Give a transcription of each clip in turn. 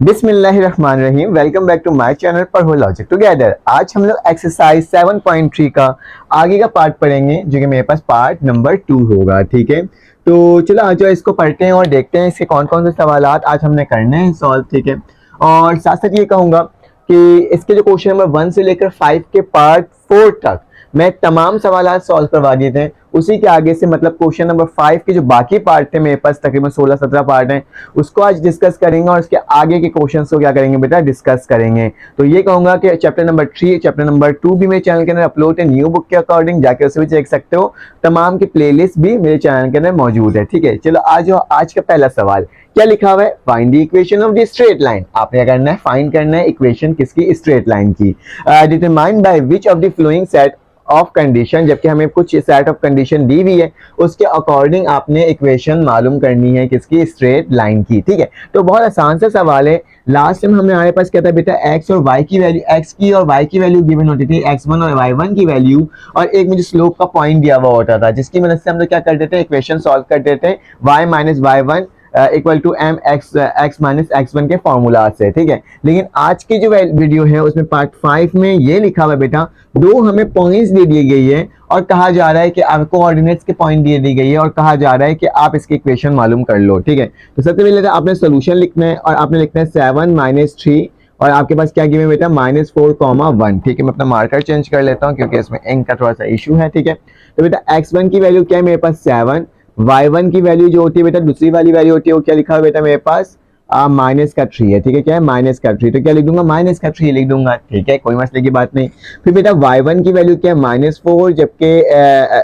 बिस्मिल्लाहिर्रहमानिर्रहीम। Welcome back to my channel पर हो लॉजिक टुगेदर। आज हम लोग एक्सरसाइज 7.3 का आगे का पार्ट पढ़ेंगे, जो कि मेरे पास पार्ट नंबर 2 होगा। ठीक है, तो चलो आज इसको पढ़ते हैं और देखते हैं इसके कौन कौन से सवालात आज हमने करने हैं सॉल्व। ठीक है, और साथ साथ ये कहूँगा कि इसके जो क्वेश्चन नंबर 1 से लेकर 5 के पार्ट 4 तक मैं तमाम सवालात सॉल्व करवा दिए थे। उसी के आगे से मतलब क्वेश्चन नंबर 5 के जो बाकी पार्ट थे, मेरे पास तकरीबन 16-17 पार्ट हैं, उसको आज डिस्कस करेंगे और इसके आगे के क्वेश्चंस को क्या करेंगे बेटा, डिस्कस करेंगे। तो ये कहूंगा कि चैप्टर नंबर 3 चैप्टर नंबर 2 भी मेरे चैनल के अंदर अपलोड है न्यू बुक के अकॉर्डिंग, जाके उसे भी चेक सकते हो। तमाम की प्लेलिस्ट भी मेरे चैनल के अंदर मौजूद है। ठीक है, चलो आज का पहला सवाल क्या लिखा हुआ है, find the equation of the straight line. आपने क्या करना है, फाइंड करना है इक्वेशन किसकी, स्ट्रेट लाइन की। Determine by which of the flowing set of condition, जबकि हमें कुछ सेट ऑफ कंडीशन दी हुई है, उसके अकॉर्डिंग आपने इक्वेशन मालूम करनी है किसकी, स्ट्रेट लाइन की। ठीक है, तो बहुत आसान सा सवाल है। लास्ट टाइम हमारे पास क्या था बेटा, एक्स और वाई की वैल्यू, एक्स की और वाई की वैल्यू गिवन होती थी, x1 और y1 की वैल्यू, और एक मुझे स्लोप का पॉइंट दिया हुआ होता था, जिसकी मदद से हम लोग क्या करते थे, इक्वेशन सॉल्व करते थे y minus y1 equal to M X minus x1 के फॉर्मूला से। ठीक है, लेकिन आज की जो वीडियो है उसमें पार्ट 5 में ये लिखा हुआ है बेटा, दो हमें पॉइंट्स दे दी गई है और कहा जा रहा है कि आपको कोऑर्डिनेट्स के पॉइंट दिए दी गई है और कहा जा रहा है कि आप इसकी इक्वेशन मालूम कर लो। ठीक है, तो सबसे पहले आपने सोल्यूशन लिखना है और आपने लिखना है 7 माइनस 3 और आपके पास क्या गिवन बेटा, -4, 1। ठीक है, मैं अपना मार्कर चेंज कर लेता हूँ क्योंकि इसमें इंक का थोड़ा सा इशू है। ठीक है, तो बेटा x1 की वैल्यू क्या है मेरे पास 7, y1 की वैल्यू जो होती है बेटा, दूसरी वाली वैल्यू होती है, वो क्या लिखा हुआ बेटा मेरे पास माइनस का 3 है। ठीक है, क्या है, माइनस का 3, तो क्या लिख दूंगा, माइनस का 3 लिख दूंगा। ठीक है, कोई मसले की बात नहीं। फिर बेटा y1 की वैल्यू क्या है, -4, जबकि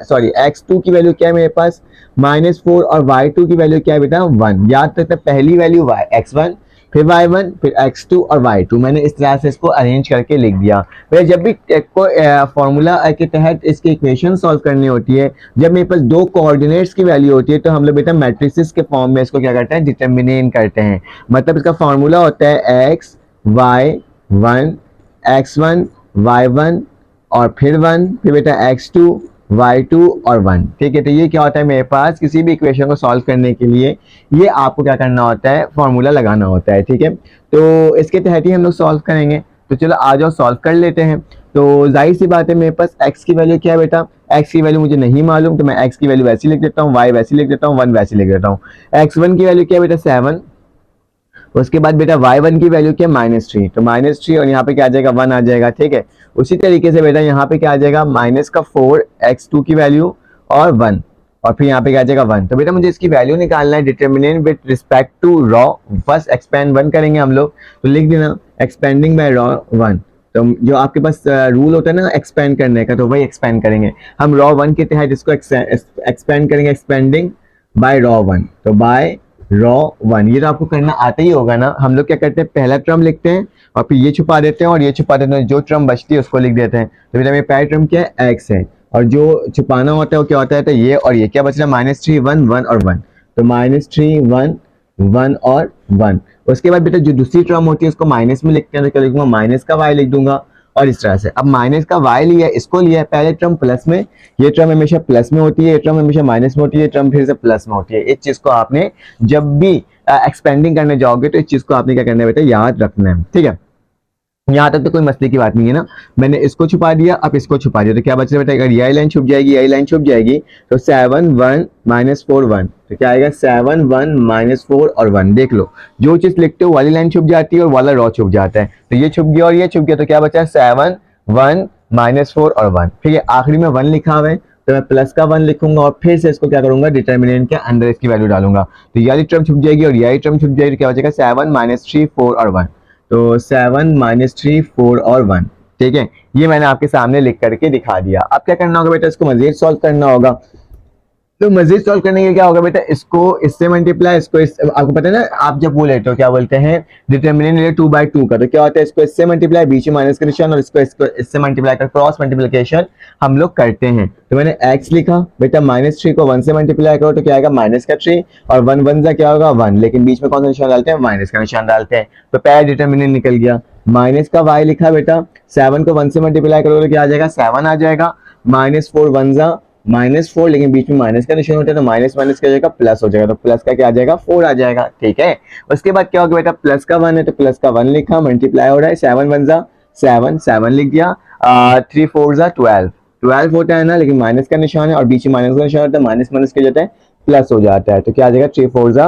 सॉरी x2 की वैल्यू क्या है मेरे पास, -4, और y2 की वैल्यू क्या है बेटा 1। याद रखना, पहली वैल्यू x1, फिर y1, फिर x2 और y2, मैंने इस तरह से इसको अरेंज करके लिख दिया। फिर जब भी कोई फॉर्मूला के तहत इसकी इक्वेशन सॉल्व करनी होती है, जब मेरे पास दो कोऑर्डिनेट्स की वैल्यू होती है, तो हम लोग बेटा मैट्रिसेस के फॉर्म में इसको क्या करते हैं, डिटर्मिनेट करते हैं। मतलब इसका फॉर्मूला होता है x1 x1 y1 और फिर 1, फिर बेटा x2 y2 और 1। ठीक है, तो ये क्या होता है मेरे पास, किसी भी इक्वेशन को सॉल्व करने के लिए ये आपको क्या करना होता है, फॉर्मूला लगाना होता है। ठीक है, तो इसके तहत ही हम लोग सॉल्व करेंगे। तो चलो आ जाओ सॉल्व कर लेते हैं। तो जाहिर सी बात है, मेरे पास x की वैल्यू क्या है बेटा, x की वैल्यू मुझे नहीं मालूम, तो मैं x की वैल्यू वैसी लिख देता हूँ, y वैसी लिख देता हूँ, 1 वैसी लिख देता हूँ। x1 की वैल्यू क्या है बेटा 7, उसके बाद बेटा y1 की वैल्यू क्या है -3, तो -3 और यहाँ पे क्या आ जाएगा 1 आ जाएगा। ठीक है, उसी तरीके से बेटा यहाँ पे क्या आ जाएगा, -4 x2 की वैल्यू और 1, और फिर यहाँ पे क्या आ जाएगा 1। तो बेटा मुझे इसकी वैल्यू निकालना है, determinant with respect to row. First expand 1 करेंगे हम लोग, तो लिख देना एक्सपेंडिंग बाय रॉ 1। तो जो आपके पास रूल होता है ना एक्सपेंड करने का, तो वही एक्सपेंड करेंगे हम रॉ 1 के तहत इसको एक्सपेंड करेंगे, एक्सपेंडिंग बाय रॉ 1, तो बाय रॉ 1। ये तो आपको करना आता ही होगा ना। हम लोग क्या करते हैं, पहला टर्म लिखते हैं और फिर ये छुपा देते हैं और ये छुपा देते हैं, जो टर्म बचती है उसको लिख देते हैं। तो बेटा मेरा पहला टर्म क्या है, x है, और जो छुपाना होता है वो क्या होता है, तो ये और ये क्या बच रहा है, -3 1 1 और 1, तो -3 1 1 और 1। उसके बाद बेटा जो दूसरी टर्म होती है उसको माइनस में लिखते हैं, तो क्या लिखूंगा, माइनस का y लिख दूंगा। और इस तरह से अब माइनस का y लिया, इसको लिया है, पहले टर्म प्लस में, ये टर्म हमेशा प्लस में होती है, ये टर्म हमेशा माइनस में होती है, ये टर्म फिर से प्लस में होती है। इस चीज को आपने जब भी एक्सपेंडिंग करने जाओगे तो इस चीज को आपने क्या करना है बेटा, याद रखना है। ठीक है, यहाँ तक तो कोई मसले की बात नहीं है ना। मैंने इसको छुपा दिया, अब इसको छुपा दिया, तो क्या बच रहा है बेटा, अगर यही लाइन छुप जाएगी, यही लाइन छुप जाएगी, तो 7 1 -4 1, तो क्या आएगा 7 1 -4 और 1। देख लो, जो चीज लिखते हो वाली लाइन छुप जाती है और वाला रॉ छुप जाता है, तो ये छुप गया और ये छुप गया, तो क्या बचा है 7 1 -4 और 1। ठीक है, आखिरी में 1 लिखा हुआ है, तो मैं प्लस का 1 लिखूंगा और फिर से इसको क्या करूंगा, डिटर्मिनेंट के अंदर इसकी वैल्यू डालूंगा, तो यही टर्म छुप जाएगी और यही टर्म छुप जाएगी, तो क्या बचेगा 7 -3 4 और 1, तो 7 -3 4 और 1। ठीक है, ये मैंने आपके सामने लिख करके दिखा दिया। अब क्या करना होगा बेटा, इसको मजीद सॉल्व करना होगा। तो मजीद सॉल्व करने के क्या होगा बेटा, इसको इससे मल्टीप्लाई, इसको आपको पता है ना, आप जब वो लेते हो क्या बोलते हैं, डिटर्मिनेंट ले 2/2 का, तो क्या होता है, इसको इससे मल्टीप्लाई, बीच में माइनस का निशान, और इसको इससे मल्टीप्लाई कर, क्रॉस मल्टीप्लिकेशन हम लोग करते हैं। तो मैंने x लिखा बेटा, -3 को 1 से मल्टीप्लाई करो तो क्या आएगा, माइनस का 3, और 1 1 का क्या होगा 1, लेकिन बीच में कौन सा निशान डालते हैं, माइनस का निशान डालते हैं, तो पहला डिटर्मिनेंट निकल गया। माइनस का y लिखा बेटा, 7 को 1 से मल्टीप्लाई करोगे तो क्या आ जाएगा, 7 आ जाएगा, -4 1 जा -4, लेकिन बीच में माइनस का निशान होता है तो माइनस माइनस क्या हो जाएगा, प्लस हो जाएगा, तो प्लस का क्या आ जाएगा, 4 आ जाएगा। ठीक है, उसके बाद क्या होगा बेटा, प्लस का 1 है तो प्लस का 1 लिखा, मल्टीप्लाई हो रहा है, 7 1 जा 7, 7 लिख दिया, 3 4 जा 12, 12 होता है ना, लेकिन माइनस का निशान है और बीच में माइनस का निशान होता है, माइनस माइनस क्या जाता है, प्लस हो जाता है, तो क्या आ जाएगा, 3 4 जा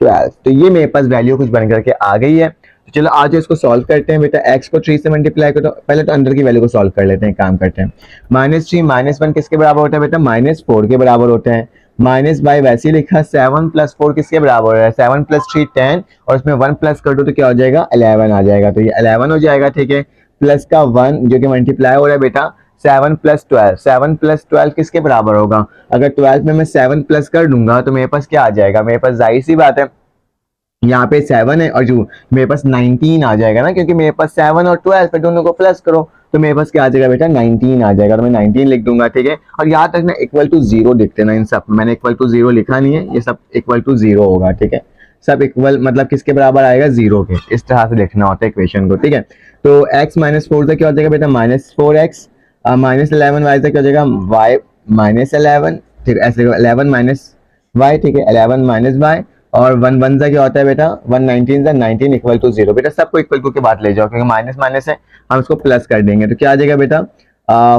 12। तो ये मेरे पास वैल्यू कुछ बन करके आ गई है। तो चलो आज इसको सॉल्व करते हैं बेटा, x को 3 से मल्टीप्लाई करो, पहले तो अंदर की वैल्यू को सॉल्व कर लेते हैं, काम करते हैं। -3 -1 किसके बराबर होता है बेटा, -4 के बराबर होता है। माइनस बाई वैसे ही लिखा, 7 + 4 किसके बराबर है, 7 + 3 10, और उसमें 1 प्लस कर दो तो क्या हो जाएगा, 11 आ जाएगा, तो ये 11 हो जाएगा। ठीक है, प्लस का 1 जो कि मल्टीप्लाई हो रहा है बेटा, 7 + 12, 7 + 12 किसके बराबर होगा, अगर 12 में मैं 7 प्लस कर दूंगा तो मेरे पास क्या आ जाएगा, मेरे पास जाहिर सी बात है यहाँ पे 7 है और जो मेरे पास 19 आ जाएगा ना, क्योंकि मेरे पास 7 और 12 पे दोनों को प्लस करो तो मेरे पास क्या आ जाएगा बेटा, 19 आ जाएगा, तो मैं 19 लिख दूंगा। ठीक है, और याद रखना इक्वल टू 0 लिख देना, इन सब मैंने इक्वल टू 0 लिखा नहीं है, ये सब इक्वल टू 0 होगा। ठीक है, सब इक्वल मतलब किसके बराबर आएगा, 0 के, इस तरह से लिखना होता है इक्वेशन को। ठीक है, तो x -4 से क्या हो जाएगा बेटा, -4x, -11y से क्या हो जाएगा, y -11, ठीक है, ऐसे 11 - y, ठीक है, 11 - y, और 1 1 सा क्या होता है बेटा, 1 19 सा 19 इक्वल टू 0, बेटा सबको इक्वल टू के बाद ले जाओ, क्योंकि माइनस माइनस है, हम इसको प्लस कर देंगे, तो क्या आ जाएगा बेटा,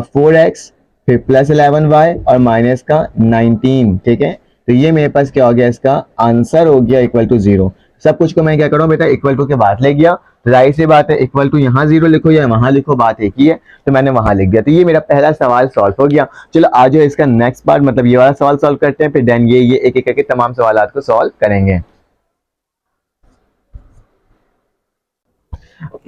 4x, फिर +11y और माइनस का 19। ठीक है, तो ये मेरे पास क्या हो गया, इसका आंसर हो गया इक्वल टू 0। सब कुछ को मैं क्या करूँ बेटा, इक्वल टू के बाद ले गया, जाहिर सी बात है इक्वल टू यहाँ 0 लिखो या वहां लिखो, बात एक ही है, तो मैंने वहां लिख दिया, तो ये मेरा पहला सवाल सॉल्व हो गया। चलो आज इसका नेक्स्ट पार्ट मतलब ये वाला सवाल सॉल्व करते हैं, फिर देन ये एक एक करके तमाम सवाल को सॉल्व करेंगे।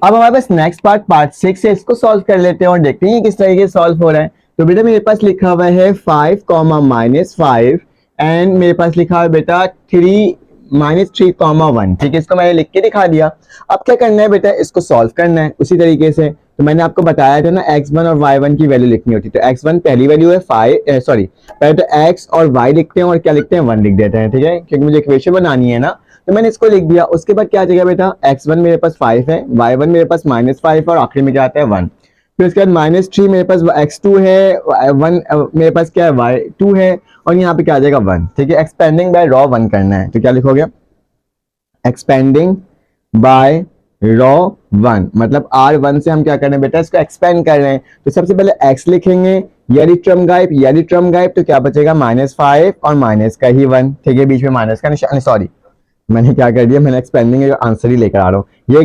अब हमारे पास नेक्स्ट पार्ट 6 है, इसको सॉल्व कर लेते हैं और देखते हैं किस तरीके से सॉल्व हो रहा है। तो बेटा मेरे पास लिखा हुआ है 5, -5 एंड मेरे पास लिखा हुआ है बेटा 3 -3, 1। ठीक है, इसको मैंने लिख के दिखा दिया। अब क्या करना है बेटा, इसको सॉल्व करना है उसी तरीके से। तो मैंने आपको बताया था ना, x1 और y1 की वैल्यू लिखनी होती है, तो x1 पहली वैल्यू है 5, सॉरी पहले तो x और y लिखते हैं और क्या लिखते हैं, 1 लिख देते हैं। ठीक है, क्योंकि मुझे इक्वेशन बनानी है ना, तो मैंने इसको लिख दिया। उसके बाद क्या आ जाएगा बेटा, x1 मेरे पास 5 है, y1 मेरे पास -5 और आखिरी में क्या आता है, 1। फिर उसके बाद -3 मेरे पास x2 है, 1 मेरे पास क्या है, y2 है, और यहाँ पे क्या आ जाएगा, 1। ठीक है, एक्सपेंडिंग बाय रॉ 1 करना है, तो क्या लिखोगे, एक्सपेंडिंग बाय रॉ 1, मतलब R1 से हम क्या कर रहे हैं बेटा, इसको एक्सपेंड कर रहे हैं। तो सबसे पहले x लिखेंगे, यदि टर्म गायब तो क्या बचेगा, -5 और माइनस का ही 1। ठीक है, बीच में माइनस का निशान, सॉरी मैंने क्या कर दिया, मैंने एक्सपेंडिंग का आंसर ही लेकर आ रहा हूँ, ये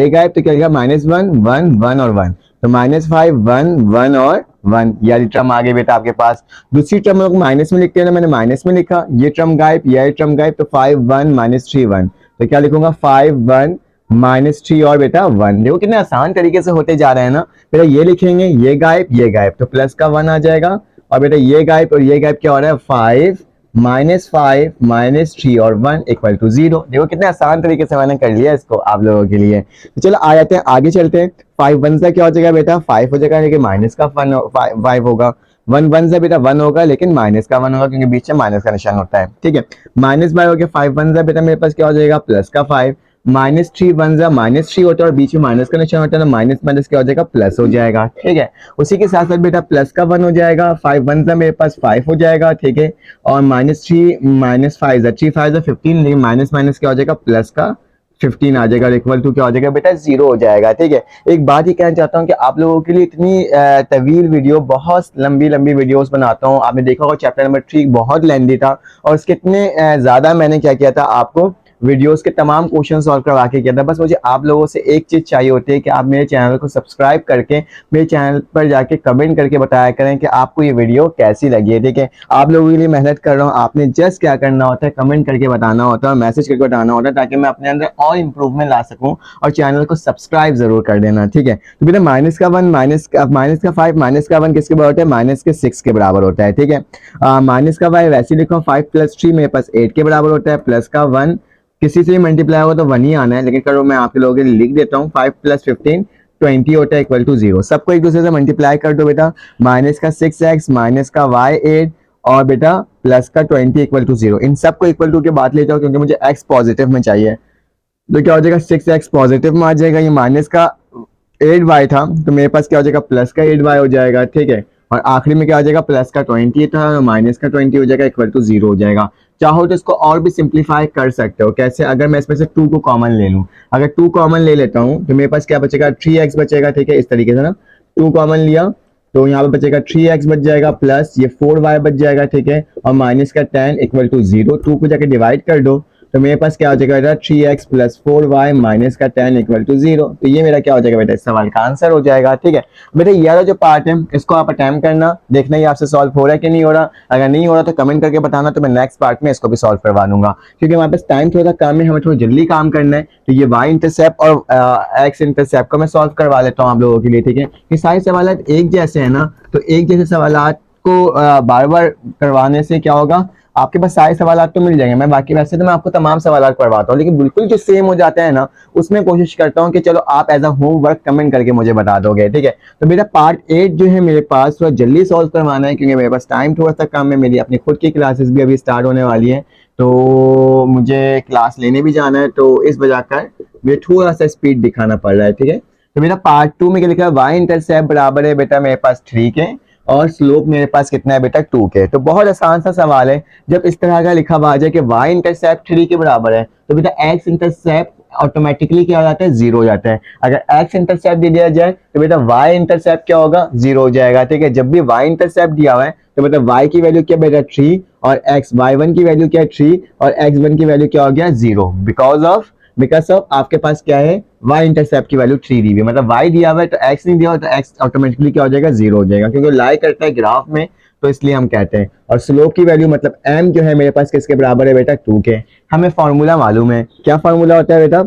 गायब तो क्या लिखा, -1 1 1 और 1, तो -5 1 1 और 1, यानी टर्म आ गई बेटा आपके पास। दूसरी टर्म लोग माइनस में लिखते हैं ना, मैंने माइनस में लिखा, ये टर्म गायब, तो 5 1 -3 1, तो क्या लिखूंगा, 5 1 -3 और बेटा 1। देखो कितने आसान तरीके से होते जा रहे हैं ना बेटा, ये लिखेंगे, ये गायब तो प्लस का 1 आ जाएगा, और बेटा ये गायब और ये गायब क्या हो रहा है, 5 -5 -3 और 1 इक्वल टू 0। देखो कितने आसान तरीके से मैंने कर लिया इसको आप लोगों के लिए। तो चलो आ जाते हैं, आगे चलते हैं। 5 1 से क्या हो जाएगा बेटा, 5 हो जाएगा, लेकिन माइनस का 5 होगा। 1 1 से बेटा 1 होगा, लेकिन माइनस का 1 होगा, क्योंकि बीच में माइनस का निशान होता है। ठीक है, -5 हो गया, 5 1 से बेटा मेरे पास क्या हो जाएगा, प्लस का 5, -3 1 से -3 होता है और बीच में माइनस का निशान होता है, तो माइनस माइनस क्या हो जाएगा, प्लस हो जाएगा। ठीक है, उसी के साथ साथ बेटा प्लस का 1 हो जाएगा, 5 1 से मेरे पास 5 हो जाएगा। ठीक है, और -3 -5 3 5 15, लेकिन माइनस माइनस क्या हो जाएगा, प्लस का 15 आ जाएगा, इक्वल टू क्या हो जाएगा बेटा, 0 हो जाएगा। ठीक है, एक बात ही कहना चाहता हूँ कि आप लोगों के लिए इतनी तवील वीडियो, बहुत लंबी लंबी वीडियोस बनाता हूँ। आपने देखा होगा चैप्टर नंबर 3 बहुत लेंदी था, और उसके इतने ज्यादा मैंने क्या किया था, आपको वीडियोस के तमाम क्वेश्चन सॉल्व करवा के किया था। बस मुझे आप लोगों से एक चीज चाहिए होती है कि आप मेरे चैनल को सब्सक्राइब करके मेरे चैनल पर जाके कमेंट करके बताया करें कि आपको ये वीडियो कैसी लगी है। ठीक है, आप लोगों के लिए मेहनत कर रहा हूँ, आपने जस्ट क्या करना होता है, कमेंट करके बताना होता है, मैसेज करके बताना होता है, ताकि मैं अपने अंदर और इंप्रूवमेंट ला सकूँ। और चैनल को सब्सक्राइब जरूर कर देना। ठीक है, तो बेटा माइनस का 1 माइनस का 5 माइनस का 1 किसके बराबर होता है, माइनस के 6 के बराबर होता है। ठीक है, माइनस का y वैसे लिखो, 5 + 3 मेरे पास 8 के बराबर होता है, प्लस का 1 किसी से भी मल्टीप्लाई होगा तो 1 ही आना है, लेकिन करो मैं आप लोगों के लिए लिख देता हूँ, 5 + 15 20 होता है, इक्वल टू 0। सबको एक दूसरे से मल्टीप्लाई कर दो बेटा, माइनस का 6x माइनस का y 8 और बेटा प्लस का 20 इक्वल टू 0। इन सबको इक्वल टू के बाद ले जाओ, क्योंकि मुझे x पॉजिटिव में चाहिए। तो क्या हो जाएगा, 6x पॉजिटिव में आ जाएगा, ये माइनस का 8y था, तो मेरे पास क्या हो जाएगा, प्लस का 8y हो जाएगा। ठीक है, और आखिरी में क्या हो जाएगा, प्लस का 20 था माइनस का 20 हो जाएगा, इक्वल टू 0 हो जाएगा। चाहो तो इसको और भी सिंप्लीफाई कर सकते हो। कैसे, अगर मैं इसमें से 2 को कॉमन ले लूँ, अगर 2 कॉमन ले लेता हूँ तो मेरे पास क्या बचेगा, 3x बचेगा। ठीक है, इस तरीके से ना, 2 कॉमन लिया तो यहाँ पे बचेगा 3x बच जाएगा, प्लस ये 4y बच जाएगा। ठीक है, और माइनस का 10 इक्वल टू 0, 2 को जाके डिवाइड कर दो तो मेरे पास क्या हो जाएगा बेटा, 3x प्लस 4y माइनस का 10 इक्वल टू 0। तो ये मेरा क्या हो जाएगा बेटा, इस सवाल का आंसर हो जाएगा। ठीक है बेटा, ये वाला जो पार्ट है इसको आप अटेम्प्ट करना, देखना ये आपसे सॉल्व हो रहा है कि नहीं हो रहा। अगर नहीं हो रहा तो कमेंट करके बताना, तो मैं नेक्स्ट पार्ट में इसको भी सॉल्व करवा दूंगा, क्योंकि हमारे पास टाइम थोड़ा कम है, हमें थोड़ा जल्दी काम करना है। तो ये y इंटरसेप्ट और x इंटरसेप्ट को मैं सॉल्व करवा लेता हूँ आप लोगों के लिए। ठीक है, ये सारे सवाल एक जैसे है ना, तो एक जैसे सवाल को बार बार करवाने से क्या होगा, आपके पास सारे सवाल तो मिल जाएंगे। मैं बाकी वैसे तो मैं आपको तमाम सवाल करवाता हूँ, लेकिन बिल्कुल जो सेम हो जाते हैं ना, उसमें कोशिश करता हूँ कि चलो आप एज अ होमवर्क कमेंट करके मुझे बता दोगे। ठीक है, तो मेरा पार्ट 8 जो है मेरे पास थोड़ा जल्दी सॉल्व करवाना है, क्योंकि मेरे पास टाइम थोड़ा सा कम है, मेरी अपनी खुद की क्लासेस भी अभी स्टार्ट होने वाली है, तो मुझे क्लास लेने भी जाना है, तो इस वजह कर मुझे थोड़ा सा स्पीड दिखाना पड़ रहा है। ठीक है, तो मेरा पार्ट 2 में क्या लिखा है, वाई इंटरसेप्ट बराबर है बेटा मेरे पास 3 के, और स्लोप मेरे पास कितना है बेटा 2 के। तो बहुत आसान सा सवाल है, जब इस तरह का लिखा हुआ आ जाए कि y इंटरसेप्ट 3 के बराबर है, तो बेटा x इंटरसेप्ट ऑटोमेटिकली क्या हो जाता है, 0 हो जाता है। अगर x इंटरसेप्ट दे दिया जाए तो बेटा y इंटरसेप्ट क्या होगा, 0 हो जाएगा। ठीक है, जब भी y इंटरसेप्ट दिया हुआ है तो बेटा y की वैल्यू क्या बेटा 3, और y1 की वैल्यू क्या है 3, और x1 की वैल्यू क्या हो गया 0, बिकॉज ऑफ आपके पास क्या है, y इंटरसेप्ट की वैल्यू 3 दी हुई है, मतलब y दिया हुआ है तो x नहीं दिया हुआ तो x ऑटोमेटिकली क्या हो जाएगा, 0 हो जाएगा, क्योंकि लाई करता है ग्राफ में, तो इसलिए हम कहते हैं। और स्लोप की वैल्यू मतलब m जो है मेरे पास किसके बराबर है बेटा, 2 के। हमें फॉर्मूला मालूम है, क्या फॉर्मूला होता है बेटा,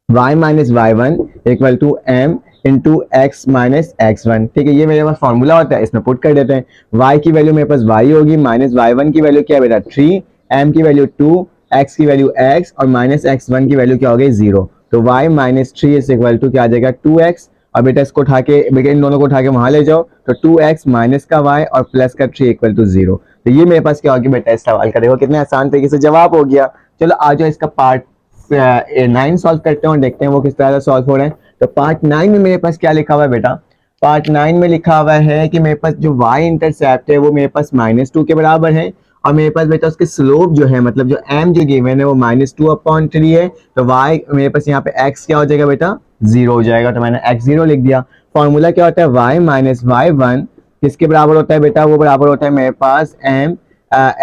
y minus Y one equal to M into X minus X one. ठीक है, ये मेरे पास फॉर्मूला होता है, इसमें पुट कर देते हैं। y की वैल्यू मेरे पास y होगी, माइनस वाई वन की वैल्यू क्या है बेटा 3, m की वैल्यू 2, x की वैल्यू x, और माइनस एक्स वन की वैल्यू क्या हो गई 0। तो y minus 3 is equal to क्या आ जाएगा 2x, और बेटा इसको उठा के बेटा इन दोनों को उठा के वहां ले जाओ, तो 2x माइनस का y और प्लस का 3 इक्वल टू 0। तो ये मेरे पास क्या हो गया बेटा, इस सवाल का देखो कितने आसान तरीके से जवाब हो गया। चलो आ जाओ इसका पार्ट 9 सॉल्व करते हैं और देखते हैं वो किस तरह से सॉल्व हो रहे हैं। तो पार्ट 9 में मेरे पास क्या लिखा हुआ है बेटा, पार्ट 9 में लिखा हुआ है कि मेरे पास जो y इंटरसेप्ट है वो मेरे पास -2 के बराबर है, और मेरे पास बेटा उसके स्लोप जो है मतलब जो m जो गिवन है वो -2/3 है। तो y मेरे पास यहाँ पे x क्या हो जाएगा बेटा 0 हो जाएगा, तो मैंने x 0 लिख दिया। फॉर्मूला क्या होता है, y माइनस वाई वन किसके बराबर होता है बेटा, वो बराबर होता है मेरे पास m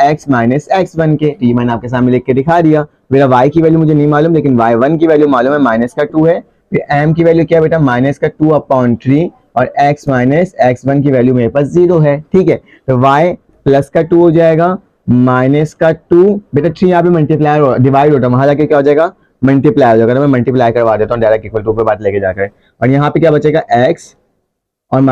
x minus X one के। तो ये मैंने आपके सामने लिख के दिखा दिया। मेरा y की वैल्यू मुझे नहीं मालूम, लेकिन y1 की वैल्यू मालूम है, माइनस का 2 है। फिर m की वैल्यू क्या है बेटा, माइनस का 2/3, और x माइनस x1 की वैल्यू मेरे पास 0 है। ठीक है, तो y प्लस का 2 हो जाएगा, माइनस का 2 बेटा 3 यहाँ पे मल्टीप्लाई डिवाइड होता है, वहां जाके क्या हो जाएगा मल्टीप्लाई हो जाएगा। तो मैं मल्टीप्लाई करवा देता हूँ डायरेक्ट इक्वल टू पे बात लेके जाकर, और यहाँ पे क्या बचेगा x और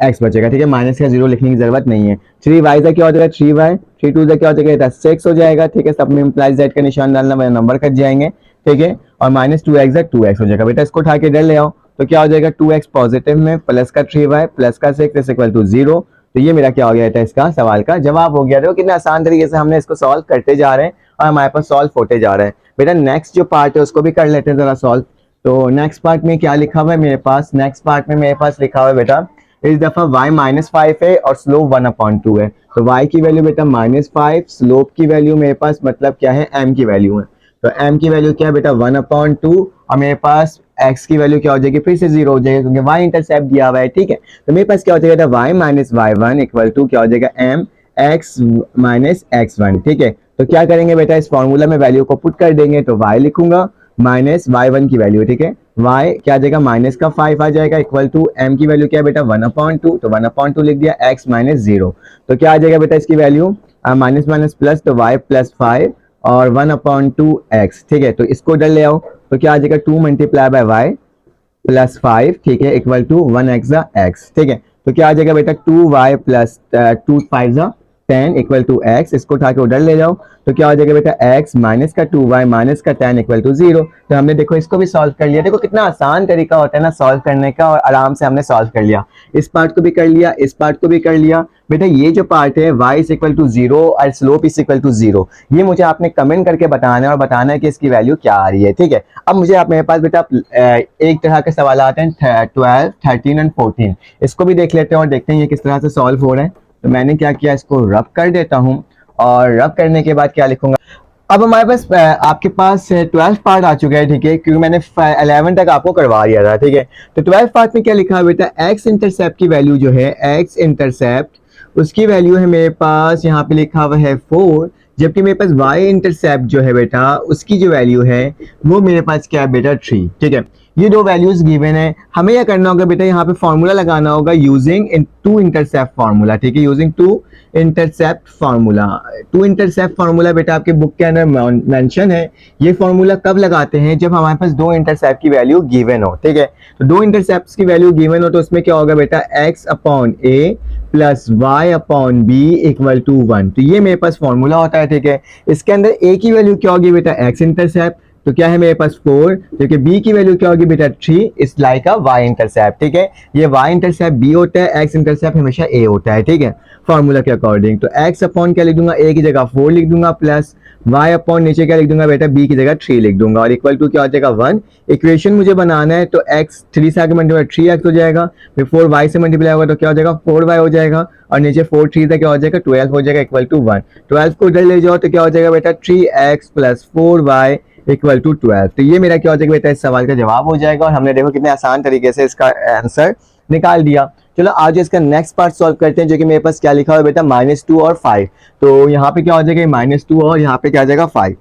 एक्स बचेगा। ठीक है, माइनस का 0 लिखने की जरूरत नहीं है। 3y का क्या हो जाएगा 3y, 3 2 क्या हो जाएगा 6 हो जाएगा। ठीक है, सब में इम्प्लाइज जेड का निशान डालना, मेरे नंबर कट जाएंगे। ठीक है, और माइनस 2x 2x हो जाएगा। बेटा इसको उठा के इधर ले आओ, तो क्या हो जाएगा 2x पॉजिटिव में, प्लस का 3y प्लस का 6 इज इक्वल टू 0। तो ये मेरा क्या हो गया था, इसका सवाल का जवाब हो गया। देखो कितने आसान तरीके से हमने इसको सॉल्व करते जा रहे हैं और हमारे पास सॉल्व होते जा रहे हैं। बेटा नेक्स्ट जो पार्ट है उसको भी कर लेते हैं जरा सॉल्व। तो नेक्स्ट पार्ट में क्या लिखा हुआ है मेरे पास, नेक्स्ट पार्ट में मेरे पास लिखा हुआ है बेटा, इस दफा y -5 है और स्लोप 1/2 है। तो y की वैल्यू बेटा -5, स्लोप की वैल्यू मेरे पास मतलब क्या है m की वैल्यू है। तो m की वैल्यू क्या है बेटा 1/2, और मेरे पास x की वैल्यू क्या हो जाएगी, फिर से 0 हो जाएगी क्योंकि y इंटरसेप्ट दिया हुआ है। ठीक है, तो मेरे पास क्या हो जाएगा y minus Y one equal to क्या हो जाएगा m x minus X one. ठीक है, तो क्या करेंगे बेटा, इस फॉर्मूला में वैल्यू को पुट कर देंगे, तो y लिखूंगा माइनस वाई वन की वैल्यू। ठीक है, y क्या आ जाएगा माइनस का 5 आ जाएगा, इक्वल टू m की वैल्यू क्या है बेटा 1/2, तो 1/2 लिख दिया, x माइनस 0। तो क्या आ जाएगा बेटा इसकी वैल्यू माइनस माइनस प्लस, तो y प्लस 5 और 1/2 x। ठीक है, तो इसको इधर ले आओ, तो क्या आ जाएगा 2 मल्टीप्लाई बाय y प्लस 5। ठीक है, इक्वल टू 1 x। ठीक है, तो क्या आ जाएगा बेटा 2y plus 2 5 10 equal to x, इसको उठा के उधर ले जाओ तो क्या हो जाएगा बेटा x माइनस का 2y माइनस का 10 इक्वल टू 0। तो हमने देखो इसको भी सॉल्व कर लिया। देखो कितना आसान तरीका होता है ना सॉल्व करने का, और आराम से हमने सॉल्व कर लिया। इस पार्ट को भी कर लिया, इस पार्ट को भी कर लिया। बेटा ये जो पार्ट है y इज इक्वल टू 0 और स्लोप इज इक्वल टू 0, ये मुझे आपने कमेंट करके बताना है और बताना है कि इसकी वैल्यू क्या आ रही है। ठीक है, अब मुझे आप मेरे पास बेटा एक तरह के सवाल आते हैं 12, 13 एंड 14, इसको भी देख लेते हैं और देखते हैं ये किस तरह से सॉल्व हो रहे हैं। तो मैंने क्या किया, इसको रब कर देता हूं और रब करने के बाद क्या लिखूंगा। अब हमारे पास आपके पास 12 पार्ट आ चुका है। ठीक है, क्योंकि मैंने 11 तक आपको करवा दिया था। ठीक है, तो 12 पार्ट में क्या लिखा है बेटा, एक्स इंटरसेप्ट की वैल्यू जो है, एक्स इंटरसेप्ट उसकी वैल्यू है मेरे पास यहाँ पे लिखा हुआ है 4, जबकि मेरे पास वाई इंटरसेप्ट जो है बेटा उसकी जो वैल्यू है वो मेरे पास क्या है बेटा 3। ठीक है, ये दो वैल्यूज गिवन है। हमें क्या करना होगा बेटा, यहाँ पे फॉर्मूला लगाना होगा यूजिंग टू इंटरसेप्ट फार्मूला। ठीक है, using two intercept formula. Two intercept formula बेटा आपके बुक के अंदर मेंशन है। ये फार्मूला कब लगाते हैं, जब हमारे पास दो इंटरसेप्ट की वैल्यू गिवन हो। ठीक है, तो दो इंटरसेप्ट की वैल्यू गिवन हो तो उसमें क्या होगा बेटा, x upon a plus Y upon B equal to 1। तो ये मेरे पास फॉर्मूला होता है। ठीक है, इसके अंदर a की वैल्यू क्या होगी बेटा, x इंटरसेप्ट, तो क्या है मेरे पास 4, क्योंकि b की वैल्यू क्या होगी बेटा 3, इस लाइक का y इंटरसेप्ट। ठीक है, ये y इंटरसेप्ट b होता है, x इंटरसेप्ट हमेशा a होता है। ठीक है, फॉर्मूला के अकॉर्डिंग। तो x अपॉन क्या लिख दूंगा, a की जगह 4 लिख दूंगा, प्लस y अपॉन नीचे क्या लिख दूंगा बेटा, b की जगह 3 लिख दूंगा, और इक्वल टू क्या हो जाएगा 1। इक्वेशन मुझे बनाना है तो x 3 से आगे मल्टीप्लाई 3x हो जाएगा, फिर 4y से मल्टीप्लाई होगा तो क्या हो जाएगा 4y हो जाएगा, और नीचे 4 3 से क्या हो जाएगा 12 हो जाएगा, इक्वल टू 1। 12 को उधर ले जाओ तो क्या हो जाएगा बेटा 3x plus 4y equal to 12। तो ये मेरा क्या हो जाएगा बेटा, इस सवाल का जवाब हो जाएगा। और हमने देखो कितने आसान तरीके से इसका आंसर निकाल दिया। चलो आज इसका नेक्स्ट पार्ट सॉल्व करते हैं, जो कि मेरे पास क्या लिखा हुआ है बेटा, -2 और 5। तो यहाँ पे क्या हो जाएगा, -2 और यहाँ पे क्या आ जाएगा 5।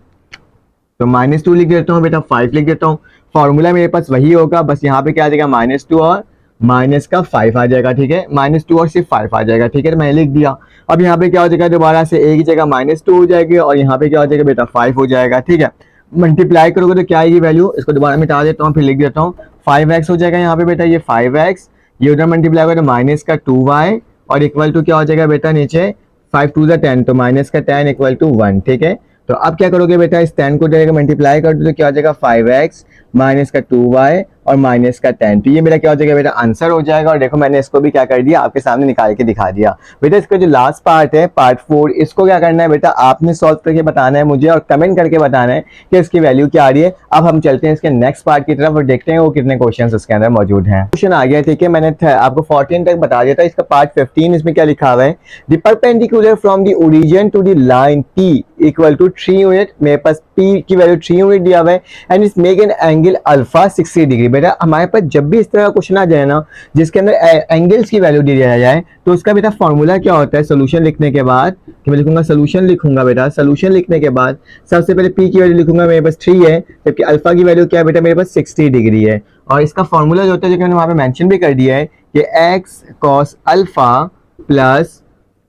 तो -2 लिख देता हूँ बेटा, 5 लिख देता हूँ। फॉर्मूला मेरे पास वही होगा, बस यहाँ पे क्या आ जाएगा -2 और माइनस का 5 आ जाएगा। ठीक है, -2 और सिर्फ 5 आ जाएगा। ठीक है, तो मैंने लिख दिया। अब यहाँ पे क्या हो जाएगा, दोबारा से a की जगह -2 हो जाएगी और यहाँ पे क्या हो जाएगा बेटा 5 हो जाएगा। ठीक है, मल्टीप्लाई करोगे तो क्या आएगी वैल्यू, इसको दोबारा मिटा देता हूँ फिर लिख देता हूँ, 5x हो जाएगा यहाँ पे बेटा, ये 5x, ये उधर मल्टीप्लाई होगा तो माइनस का 2y और इक्वल टू क्या हो जाएगा बेटा नीचे 5 2 10, तो माइनस का 10 इक्वल टू 1। ठीक है, तो अब क्या करोगे बेटा, इस 10 को जाएगा मल्टीप्लाई कर दो तो क्या हो जाएगा 5x माइनस का 2y और माइनस का 10। तो ये मेरा क्या हो जाएगा बेटा आंसर हो जाएगा। और देखो मैंने इसको भी क्या कर दिया, आपके सामने निकाल के दिखा दिया। बेटा इसका जो लास्ट पार्ट है पार्ट 4, इसको क्या करना है बेटा, आपने सॉल्व करके बताना है मुझे और कमेंट करके बताना है कि इसकी वैल्यू क्या आ रही है। अब हम चलते हैं इसके नेक्स्ट पार्ट की तरफ और देखते हैं वो कितने क्वेश्चन उसके अंदर मौजूद हैं। क्वेश्चन आ गया, ठीक है, मैंने आपको 14 तक बता दिया था। इसका पार्ट 15, इसमें क्या लिखा हुआ है, the perpendicular from the origin to the line P equal to 3 unit. मेरे पास P की वैल्यू 3 यूनिट दिया हुआ है and is make an angle alpha 60 degree. बेटा हमारे पास जब भी इस तरह का क्वेश्चन आ जाए ना जिसके अंदर एंगल्स की वैल्यू दी जाए तो उसका बेटा फॉर्मूला क्या होता है, सोल्यूशन लिखने के बाद कि मैं लिखूंगा सोल्यूशन, लिखूंगा बेटा सोल्यूशन लिखने के बाद सबसे पहले P की वैल्यू लिखूंगा, मेरे पास 3 है, जबकि अल्फा की वैल्यू क्या है बेटा मेरे पास 60 डिग्री है। और इसका फॉर्मूला जो होता है जो कि मैंने वहां पे मेंशन भी कर दिया है कि x cos अल्फा प्लस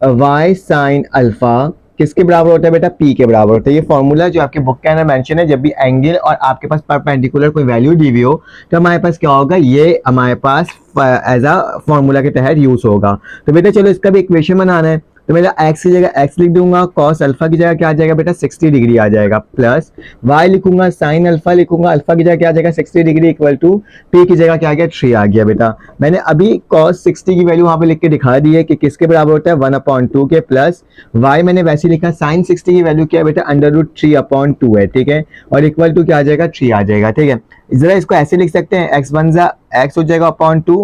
y sin अल्फा किसके बराबर होता है बेटा, P के बराबर होता है। ये फॉर्मूला जो आपके बुक के अंदर मेंशन है, जब भी एंगल और आपके पास परपेंडिकुलर कोई वैल्यू दी हुई हो तो हमारे पास क्या होगा, ये हमारे पास एज अ फॉर्मूला के तहत यूज होगा। तो बेटा चलो इसका भी इक्वेशन बनाना है, तो मेरा x की जगह x लिख दूंगा, cos अल्फा की जगह क्या आ जाएगा बेटा 60 डिग्री आ जाएगा, प्लस y लिखूंगा, sin अल्फा लिखूंगा, अल्फा की जगह क्या आ जाएगा 60 डिग्री इक्वल टू p की जगह क्या आ गया 3 आ गया। बेटा मैंने अभी cos 60 की वैल्यू वहां पे लिख के दिखा दी है कि किसके बराबर होता है 1/2 के, प्लस y मैंने वैसे लिखा sin 60 की वैल्यू क्या है बेटा √3/2 है। ठीक है, और इक्वल टू क्या आ जाएगा 3 आ जाएगा। ठीक है, जरा इसको ऐसे लिख सकते हैं, x हो जाएगा अपॉन 2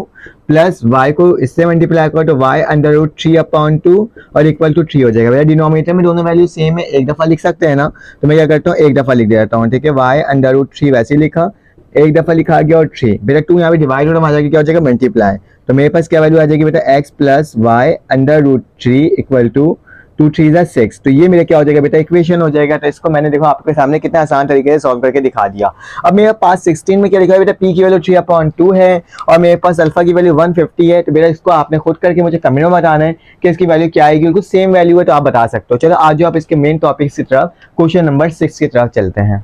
प्लस y को इससे मल्टीप्लाई करो तो y √3/2 और इक्वल टू 3 हो जाएगा। बेटा डिनोमिनेटर में दोनों वैल्यू सेम है, एक दफा लिख सकते हैं ना, तो मैं क्या करता हूँ एक दफा लिख देता हूँ। ठीक है, y √3 वैसे लिखा, एक दफा लिखा गया और 3, बेटा 2 यहाँ पे डिवाइड हो जाएगा, क्या हो जाएगा मल्टीप्लाई, तो मेरे पास क्या वैल्यू आ जाएगी बेटा x plus y √3 equal to 2 3 6। तो ये मेरे क्या हो जाएगा बेटा इक्वेशन हो जाएगा। तो इसको मैंने देखो आपके सामने कितना आसान तरीके से सॉल्व करके दिखा दिया। अब मेरे पास 16 में क्या लिखा है बेटा, p की वैल्यू 3/2 है और मेरे पास अल्फा की वैल्यू 150 है। तो बेटा इसको आपने खुद करके मुझे कमेंट में बताना है कि इसकी वैल्यू क्या आएगी, बिल्कुल सेम वैल्यू है तो आप बता सकते हो। चलो आज जो आप इसके मेन टॉपिक की तरफ क्वेश्चन नंबर 6 की तरफ चलते हैं।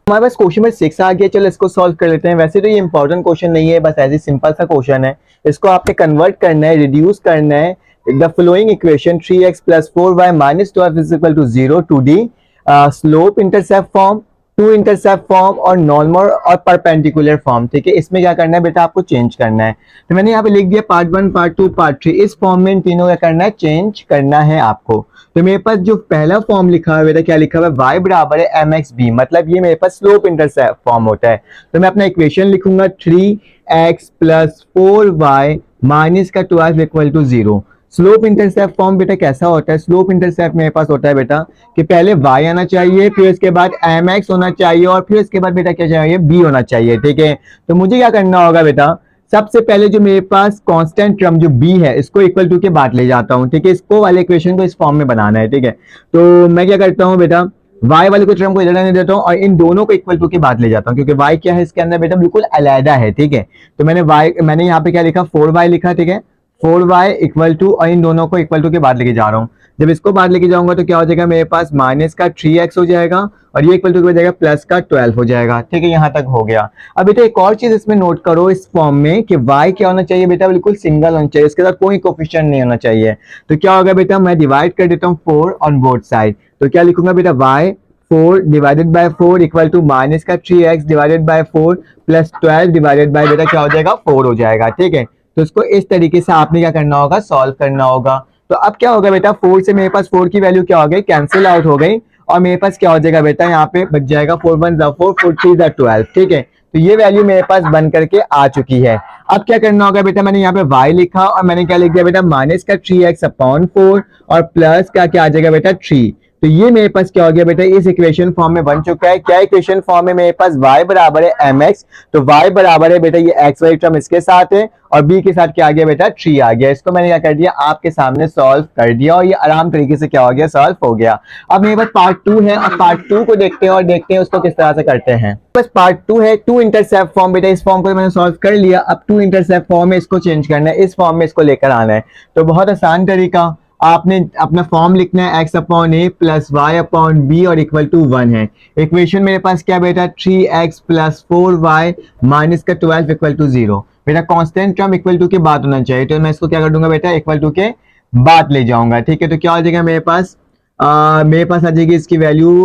हमारे पास क्वेश्चन नंबर 6 आ गया, चलो इसको सॉल्व कर लेते हैं। वैसे तो ये इंपॉर्टेंट क्वेश्चन नहीं है, बस ऐसे सिंपल सा क्वेश्चन है, इसको आपने कन्वर्ट करना है, रिड्यूस करना है the following equation 3x plus 4y minus 12 is equal to 0 to the slope intercept form, to intercept form और नॉर्मल और परपेंडिकुलर फॉर्म। ठीक है, इसमें क्या करना है बेटा, आपको चेंज करना है। तो मैंने यहाँ पे लिख दिया पार्ट 1, पार्ट 2, पार्ट 3, इस फॉर्म में इन तीनों क्या करना है, चेंज करना है आपको। तो मेरे पास जो पहला फॉर्म लिखा है बेटा, क्या लिखा हुआ है, y बराबर है mx b, मतलब ये मेरे पास स्लोप इंटरसेप्ट फॉर्म होता है। तो मैं अपना इक्वेशन लिखूंगा 3x प्लस 4y माइनस का 12 equal to 0। Slope intercept form बेटा कैसा होता है, स्लोप इंटरसेप्ट मेरे पास होता है बेटा कि पहले y आना चाहिए, फिर उसके बाद mx होना चाहिए और फिर उसके बाद बेटा क्या चाहिए, b होना चाहिए। ठीक है, तो मुझे क्या करना होगा बेटा, सबसे पहले जो मेरे पास कांस्टेंट टर्म जो b है इसको इक्वल टू के बाद ले जाता हूँ। ठीक है, इसको वाले इक्वेशन को इस फॉर्म में बनाना है। ठीक है, तो मैं क्या करता हूँ बेटा, y वाले को टर्म को इधर रहने देता हूँ और इन दोनों को इक्वल टू के बाद ले जाता हूँ, क्योंकि y क्या है इसके अंदर बेटा, बिल्कुल अलहदा है। ठीक है, तो मैंने यहाँ पे क्या लिखा, 4y लिखा। ठीक है, 4y इक्वल टू और इन दोनों को इक्वल टू के बाद लेके जा रहा हूँ। जब इसको बाद लेके जाऊंगा तो क्या हो जाएगा, मेरे पास माइनस का 3x हो जाएगा और ये इक्वल टू हो जाएगा प्लस का 12 हो जाएगा। ठीक है, यहाँ तक हो गया। अब बेटा एक और चीज इसमें नोट करो इस फॉर्म में कि y क्या होना चाहिए बेटा, बिल्कुल सिंगल होना चाहिए, इसके साथ कोई कोफिशिएंट नहीं होना चाहिए। तो क्या होगा बेटा, मैं डिवाइड कर देता हूँ 4 ऑन बोथ साइड। तो क्या लिखूंगा बेटा, y 4 divided by 4 equal to minus का 3x divided by 4 plus 12 divided by बेटा क्या हो जाएगा, 4 हो जाएगा। ठीक है, तो इसको इस तरीके से आपने क्या करना होगा, सॉल्व करना होगा। तो अब क्या होगा बेटा, 4 से मेरे पास 4 की वैल्यू क्या हो गई, कैंसिल आउट हो गई और मेरे पास क्या हो जाएगा बेटा, यहाँ पे बच जाएगा 4 1 4 4 3 12। ठीक है, तो ये वैल्यू मेरे पास बन करके आ चुकी है। अब क्या करना होगा बेटा, मैंने यहाँ पे y लिखा और मैंने क्या लिख दिया बेटा, माइनस का 3x अपॉन 4 और प्लस का क्या आ जाएगा बेटा 3। तो ये मेरे पास क्या हो गया बेटा, इस इक्वेशन फॉर्म में बन चुका है। क्या इक्वेशन फॉर्म में मेरे पास y बराबर है mx, तो y बराबर है बेटा ये x वाली टर्म इसके साथ है और b के साथ क्या आ गया बेटा, 3 आ गया। इसको मैंने क्या कर दिया, आपके सामने सॉल्व कर दिया और ये आराम तरीके से क्या हो गया, सॉल्व हो गया। अब मेरे पास पार्ट 2 है और पार्ट 2 को देखते हैं और देखते हैं उसको किस तरह से करते हैं। बस पार्ट 2 है, टू इंटरसेप्ट फॉर्म बेटा, इस फॉर्म को मैंने सॉल्व कर लिया। अब टू इंटरसेप्ट फॉर्म में इसको चेंज करना है, इस फॉर्म में इसको लेकर आना है। तो बहुत आसान तरीका, आपने अपना फॉर्म लिखना है x अपॉन ए प्लस वाई अपॉन बी और इक्वल टू 1 है। इक्वेशन मेरे पास क्या बेटा, 3x प्लस 4y माइनस का 12 इक्वल टू 0। बेटा कांस्टेंट टर्म इक्वल टू के बाद होना चाहिए, तो मैं इसको क्या कर दूंगा बेटा, इक्वल टू के बाद ले जाऊंगा। ठीक है, तो क्या हो जाएगा मेरे पास, आ जाएगी इसकी वैल्यू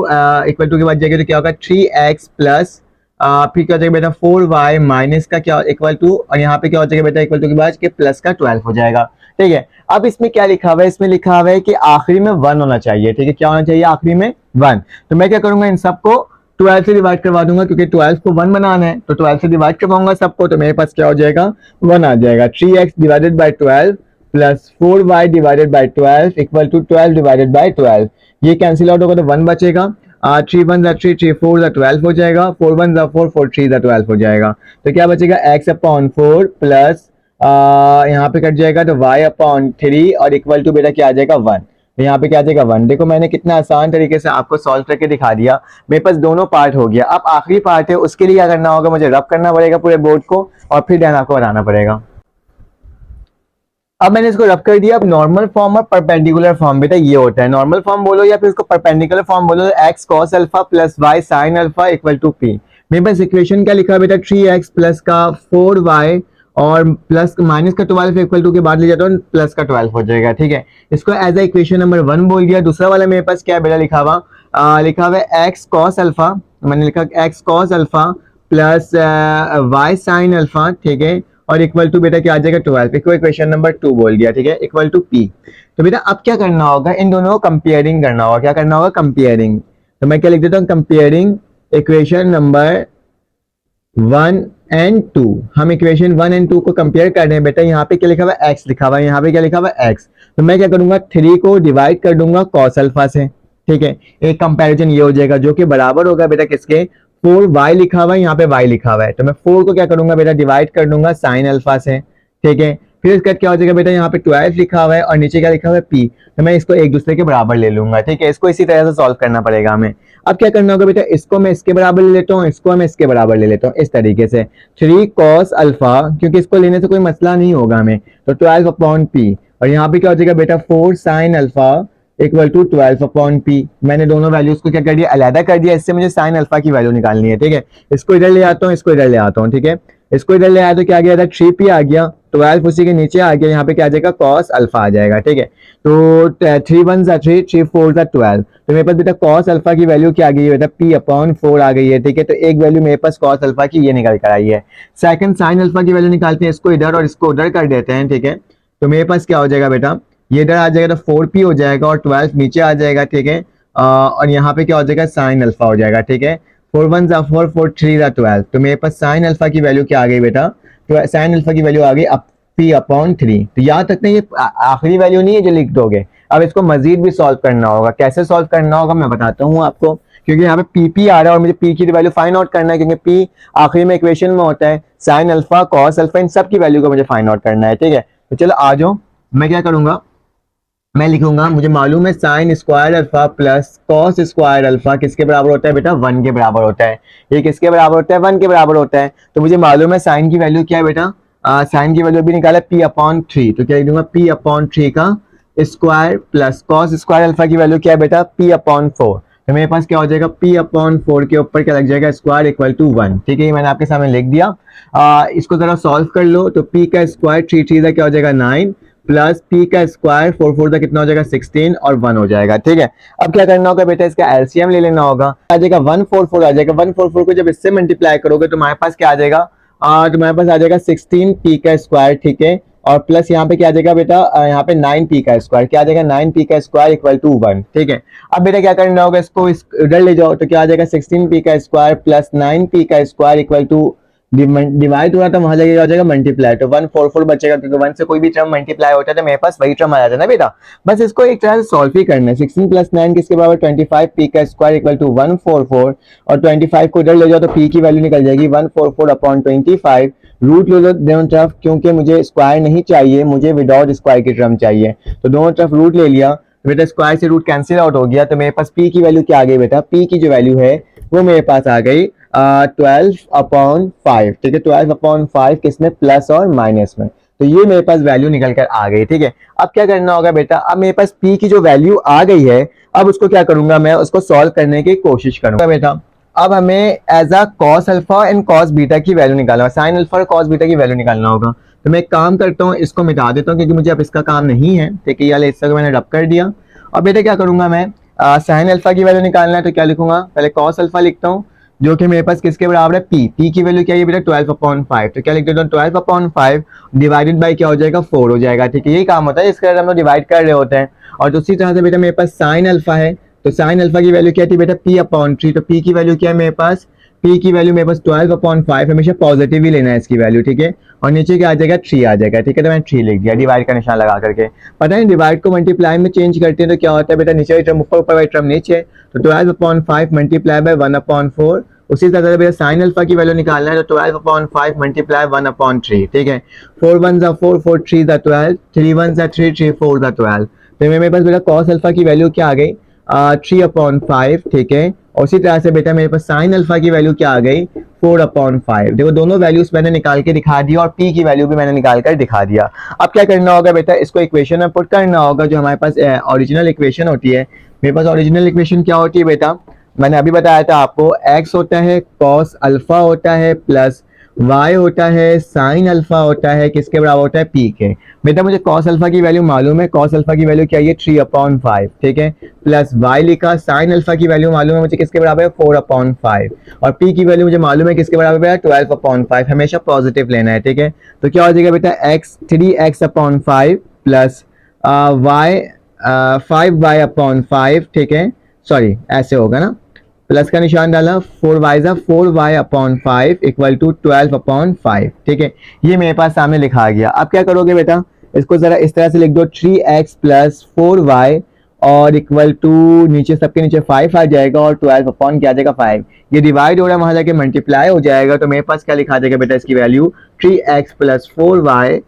इक्वल टू के बाद जाएगी तो क्या होगा 3x प्लस फिर क्या हो जाएगा बेटा 4y माइनस का क्या इक्वल टू और यहाँ पे क्या हो जाएगा बेटा इक्वल टू के बाद के प्लस का 12 हो जाएगा। ठीक है, अब इसमें क्या लिखा हुआ है, इसमें लिखा हुआ है कि आखिरी में 1 होना चाहिए। ठीक है, क्या होना चाहिए आखिरी में 1। तो मैं क्या करूंगा, इन सबको 12 से डिवाइड करवा दूंगा, क्योंकि 12 को 1 बनाना है तो 12 से डिवाइड करवाऊंगा सबको, तो मेरे पास क्या हो जाएगा 1 आ जाएगा। 3x divided by 12 plus 4y divided by 12 equal to 12 divided by 12। ये कैंसिल आउट होगा तो 1 बचेगा। 3 1 3 3 4 12 हो जाएगा, 4 1 4 4 3 12 हो जाएगा। तो क्या बचेगा x अपॉन 4 प्लस यहाँ पे कट जाएगा तो y अपॉन 3 और इक्वल टू बेटा क्या आ जाएगा 1। तो यहाँ पे क्या आ जाएगा 1। देखो मैंने कितना आसान तरीके से आपको सॉल्व करके दिखा दिया। मेरे पास दोनों पार्ट हो गया। अब आखिरी पार्ट है, उसके लिए क्या करना होगा, मुझे रब करना पड़ेगा पूरे बोर्ड को और फिर देन आपको बनाना पड़ेगा। अब मैंने इसको रब कर दिया। अब नॉर्मल फॉर्म और परपेंडिकुलर फॉर्म बेटा ये होता है, नॉर्मल फॉर्म बोलो या फिर इसको परपेंडिकुलर फॉर्म बोलो, x cos अल्फा plus y sin alpha equal to p। मेरे पास इक्वेशन क्या लिखा है बेटा, 3x प्लस का 4y और प्लस माइनस का 12 इक्वल टू के बाद ले जाता हूँ प्लस का 12 हो जाएगा। ठीक है, इसको एज ए इक्वेशन नंबर 1 बोल दिया। दूसरा वाला मेरे पास क्या बेटा लिखा हुआ है x cos अल्फा, मैंने लिखा x cos अल्फा प्लस y sin अल्फा। ठीक है, और इक्वल टू बेटा क्या आ जाएगा 12, इसको इक्वेशन नंबर 2 बोल दिया। ठीक है, इक्वल टू p। तो बेटा अब क्या करना होगा, इन दोनों को कंपेयरिंग करना होगा। क्या करना होगा, कंपेयरिंग। तो मैं क्या लिख देता हूँ, कंपेयरिंग इक्वेशन नंबर 1 एंड 2। हम इक्वेशन 1 एंड 2 को कंपेयर कर रहे हैं बेटा। यहाँ पे क्या लिखा हुआ है, x लिखा हुआ है, यहाँ पे क्या लिखा हुआ है x। तो मैं क्या करूंगा, 3 को डिवाइड कर दूंगा cos अल्फा से। ठीक है, एक कंपैरिजन ये हो जाएगा जो कि बराबर होगा बेटा किसके, 4y लिखा हुआ है, यहाँ पे y लिखा हुआ है, तो मैं 4 को क्या करूंगा बेटा, डिवाइड कर दूंगा sin अल्फा से। ठीक है, फिर इसका क्या हो जाएगा बेटा, यहाँ पे 12 लिखा हुआ है और नीचे क्या लिखा हुआ है p, तो मैं इसको एक दूसरे के बराबर ले लूंगा। ठीक है, इसको इसी तरह से सॉल्व करना पड़ेगा हमें। अब क्या करना होगा बेटा, इसको मैं इसके बराबर ले लेता हूँ, इसको मैं इसके बराबर ले लेता हूँ, इस तरीके से 3 cos अल्फा, क्योंकि इसको लेने से कोई मसला नहीं होगा हमें, तो 12 अपॉन p और यहाँ पे क्या हो जाएगा बेटा 4 sin alpha equal to 12 upon P. मैंने दोनों वैल्यूज को क्या कर दिया, अलग कर दिया। इससे मुझे साइन अल्फा की वैल्यू निकालनी है। ठीक है, इसको इधर ले आता हूँ, इसको इधर ले आता हूँ। ठीक है, इसको इधर ले आया तो क्या आ गया था, 3p आ गया 12 उसी के नीचे आ गया, यहाँ पे क्या आ जाएगा कॉस अल्फा आ जाएगा, ठीक है। तो 3 1 3, 3 4 12, तो मेरे पास बेटा कॉस अल्फा की वैल्यू क्या आ गई है बेटा, p/4 आ गई है, ठीक है। तो एक वैल्यू मेरे पास कॉस अल्फा की ये निकल कर आई है। सेकंड साइन अल्फा की वैल्यू निकालते हैं, इसको इधर और इसको उधर कर देते हैं, ठीक है। तो मेरे पास क्या हो जाएगा बेटा, ये इधर आ जाएगा तो 4p हो जाएगा और 12 नीचे आ जाएगा, ठीक है। और यहाँ पे क्या हो जाएगा साइन अल्फा हो जाएगा, ठीक है। 4 1 4, 4 3 12, तो मेरे पास साइन अल्फा की वैल्यू क्या आ गई बेटा, तो साइन अल्फा की वैल्यू आ गई p/3। तो याद रखना ये आखिरी वैल्यू नहीं है जो लिख दोगे, अब इसको मजीद भी सॉल्व करना होगा। कैसे सॉल्व करना होगा मैं बताता हूँ आपको, क्योंकि यहाँ पे p आ रहा है और मुझे p की वैल्यू फाइंड आउट करना है, क्योंकि p आखिरी में इक्वेशन में होता है। साइन अल्फा कॉस अल्फा इन सब की वैल्यू को मुझे फाइंड आउट करना है, ठीक है। तो चलो आ जाओ, मैं क्या करूंगा, मैं लिखूंगा, मुझे मालूम है sine square alpha plus cos square alpha किसके बराबर होता है बेटा, 1 के बराबर होता है। ये किसके बराबर होता है, 1 के बराबर होता है। तो मुझे मालूम है साइन की वैल्यू क्या है बेटा, साइन की वैल्यू भी निकाला p/3, तो क्या लिख दूंगा p/3 का square plus cos square alpha की वैल्यू क्या है बेटा p/4। तो मेरे पास क्या हो जाएगा p/4 के ऊपर क्या लग जाएगा स्क्वायर इक्वल टू 1, ठीक है। ये मैंने आपके सामने लिख दिया। इसको जरा सॉल्व कर लो, तो p का स्क्वायर 3 3 का क्या हो जाएगा 9 प्लस p का स्क्वायर 4 4 का कितना हो जाएगा 16 और 1 हो जाएगा, ठीक है। अब क्या करना होगा बेटा, इसका एलसीएम ले लेना होगा, आ जाएगा 144 आ जाएगा। 144 को जब इससे मल्टीप्लाई करोगे तो हमारे पास क्या आ जाएगा, तुम्हारे पास आ जाएगा 16p का स्क्वायर, ठीक है। और प्लस यहाँ पे क्या आ जाएगा बेटा, यहाँ पे 9p का स्क्वायर, क्या आ जाएगा 9p का स्क्वायर इक्वल टू 1, ठीक है। अब बेटा क्या करना होगा, इसको इधर ले जाओ, तो क्या आ जाएगा 16p का स्क्वायर प्लस 9p का स्क्वायर इक्वल टू डिवाइड हुआ तो वहां जाके हो जाएगा मल्टीप्लाई, तो 144 बचेगा, क्योंकि 1 से कोई भी टर्म मल्टीप्लाई होता है तो मेरे पास वही टर्म आ जाता है ना बेटा। बस इसको एक तरह से सॉल्व ही करना है। 16 प्लस 9 किसके बराबर 25p का स्क्वायर इक्वल टू 144, और 25 को इधर ले जाओ तो p की वैल्यू निकल जाएगी 144/25, रूट ले लो दोनों तरफ, क्योंकि मुझे स्क्वायर नहीं चाहिए, मुझे विदाउट स्क्वायर की टर्म चाहिए, तो दोनों तरफ रूट ले लिया, बेटा स्क्वायर से रूट कैंसिल आउट हो गया। तो मेरे पास p की वैल्यू क्या आ गई बेटा, p की जो वैल्यू है वो मेरे पास आ गई 12/5, ठीक है। 12/5 किसमें, प्लस और माइनस में, तो ये मेरे पास वैल्यू निकल कर आ गई, ठीक है। अब क्या करना होगा बेटा, अब मेरे पास p की जो वैल्यू आ गई है, अब उसको क्या करूंगा मैं, उसको सॉल्व करने की कोशिश करूंगा बेटा। अब हमें as a cos alpha and cos beta की वैल्यू निकालना होगा, साइन अल्फा और कॉस बीटा की वैल्यू निकालना होगा। तो मैं एक काम करता हूँ, इसको मिटा देता हूँ क्योंकि मुझे अब इसका काम नहीं है, ठीक है। ये इसका मैंने रब कर दिया। अब बेटा क्या करूंगा मैं, साइन अल्फा की वैल्यू निकालना है तो क्या लिखूंगा, पहले कॉस अल्फा लिखता हूँ, जो कि मेरे पास किसके बराबर है, p की वैल्यू क्या है बेटा 12/5, तो क्या लिख देता हूँ 12/5 डिवाइडेड बाय क्या हो जाएगा 4 हो जाएगा, ठीक है। यही काम होता है, इसके हम लोग डिवाइड कर रहे होते हैं। और दूसरी तरह से बेटा मेरे पास साइन अल्फा है, तो साइन अल्फा की वैल्यू क्या थी बेटा p/3, तो p की वैल्यू क्या है मेरे पास, p की वैल्यू मेरे पास 12/5, हमेशा पॉजिटिव ही लेना है इसकी वैल्यू, ठीक है। और नीचे क्या आ जाएगा 3 आ जाएगा, ठीक है। तो मैंने 3 लिख दिया डिवाइड का निशान लगा करके। पता है डिवाइड को मल्टीप्लाई में चेंज करते हैं तो क्या होता है बेटा, नीचे वाली टर्म ऊपर, ऊपर वाली टर्म नीचे, तो 12/5 मल्टीप्लाई बाय 1/4। उसी तरह से बेटा साइन अल्फा की वैल्यू निकालना है तो 12/5 मल्टीप्लाई 1/3, ठीक है। 4 1 4, 4 3 12, 3 1 3, 3 4 12, तो मेरे पास बेटा कॉस अल्फा की वैल्यू क्या आ गई 3/5, ठीक है। और उसी तरह से बेटा मेरे पास साइन अल्फा की वैल्यू क्या आ गई 4/5। देखो दोनों वैल्यूज मैंने निकाल के दिखा दिया और p की वैल्यू भी मैंने निकाल कर दिखा दिया। अब क्या करना होगा बेटा, इसको इक्वेशन में पुट करना होगा, जो हमारे पास ओरिजिनल इक्वेशन होती है। मेरे पास ओरिजिनल इक्वेशन क्या होती है बेटा, मैंने अभी बताया था आपको, x होता है कॉस अल्फा होता है प्लस y होता है साइन अल्फा होता है, किसके बराबर होता है p के। बेटा मुझे कॉस अल्फा की वैल्यू मालूम है, कॉस अल्फा की वैल्यू क्या है 3/5, ठीक है, प्लस y लिखा, साइन अल्फा की वैल्यू मालूम है मुझे किसके बराबर है 4/5, और p की वैल्यू मुझे मालूम है किसके बराबर है 12/5, हमेशा पॉजिटिव लेना है, ठीक है। तो क्या हो जाएगा बेटा x 3x/5 plus y 5y/5, ठीक है, सॉरी ऐसे होगा ना, प्लस का निशान डाला, 4y/5 इक्वल टू 12/5, ठीक है। ये मेरे पास सामने लिखा गया। अब क्या करोगे बेटा, इसको जरा इस तरह से लिख दो 3x प्लस 4y और इक्वल टू नीचे सबके नीचे 5 आ जाएगा और 12 क्या आ जाएगा 5, ये डिवाइड हो रहा है वहां जाके मल्टीप्लाई हो जाएगा। तो मेरे पास क्या लिखा जाएगा बेटा, इसकी value 3x plus 4y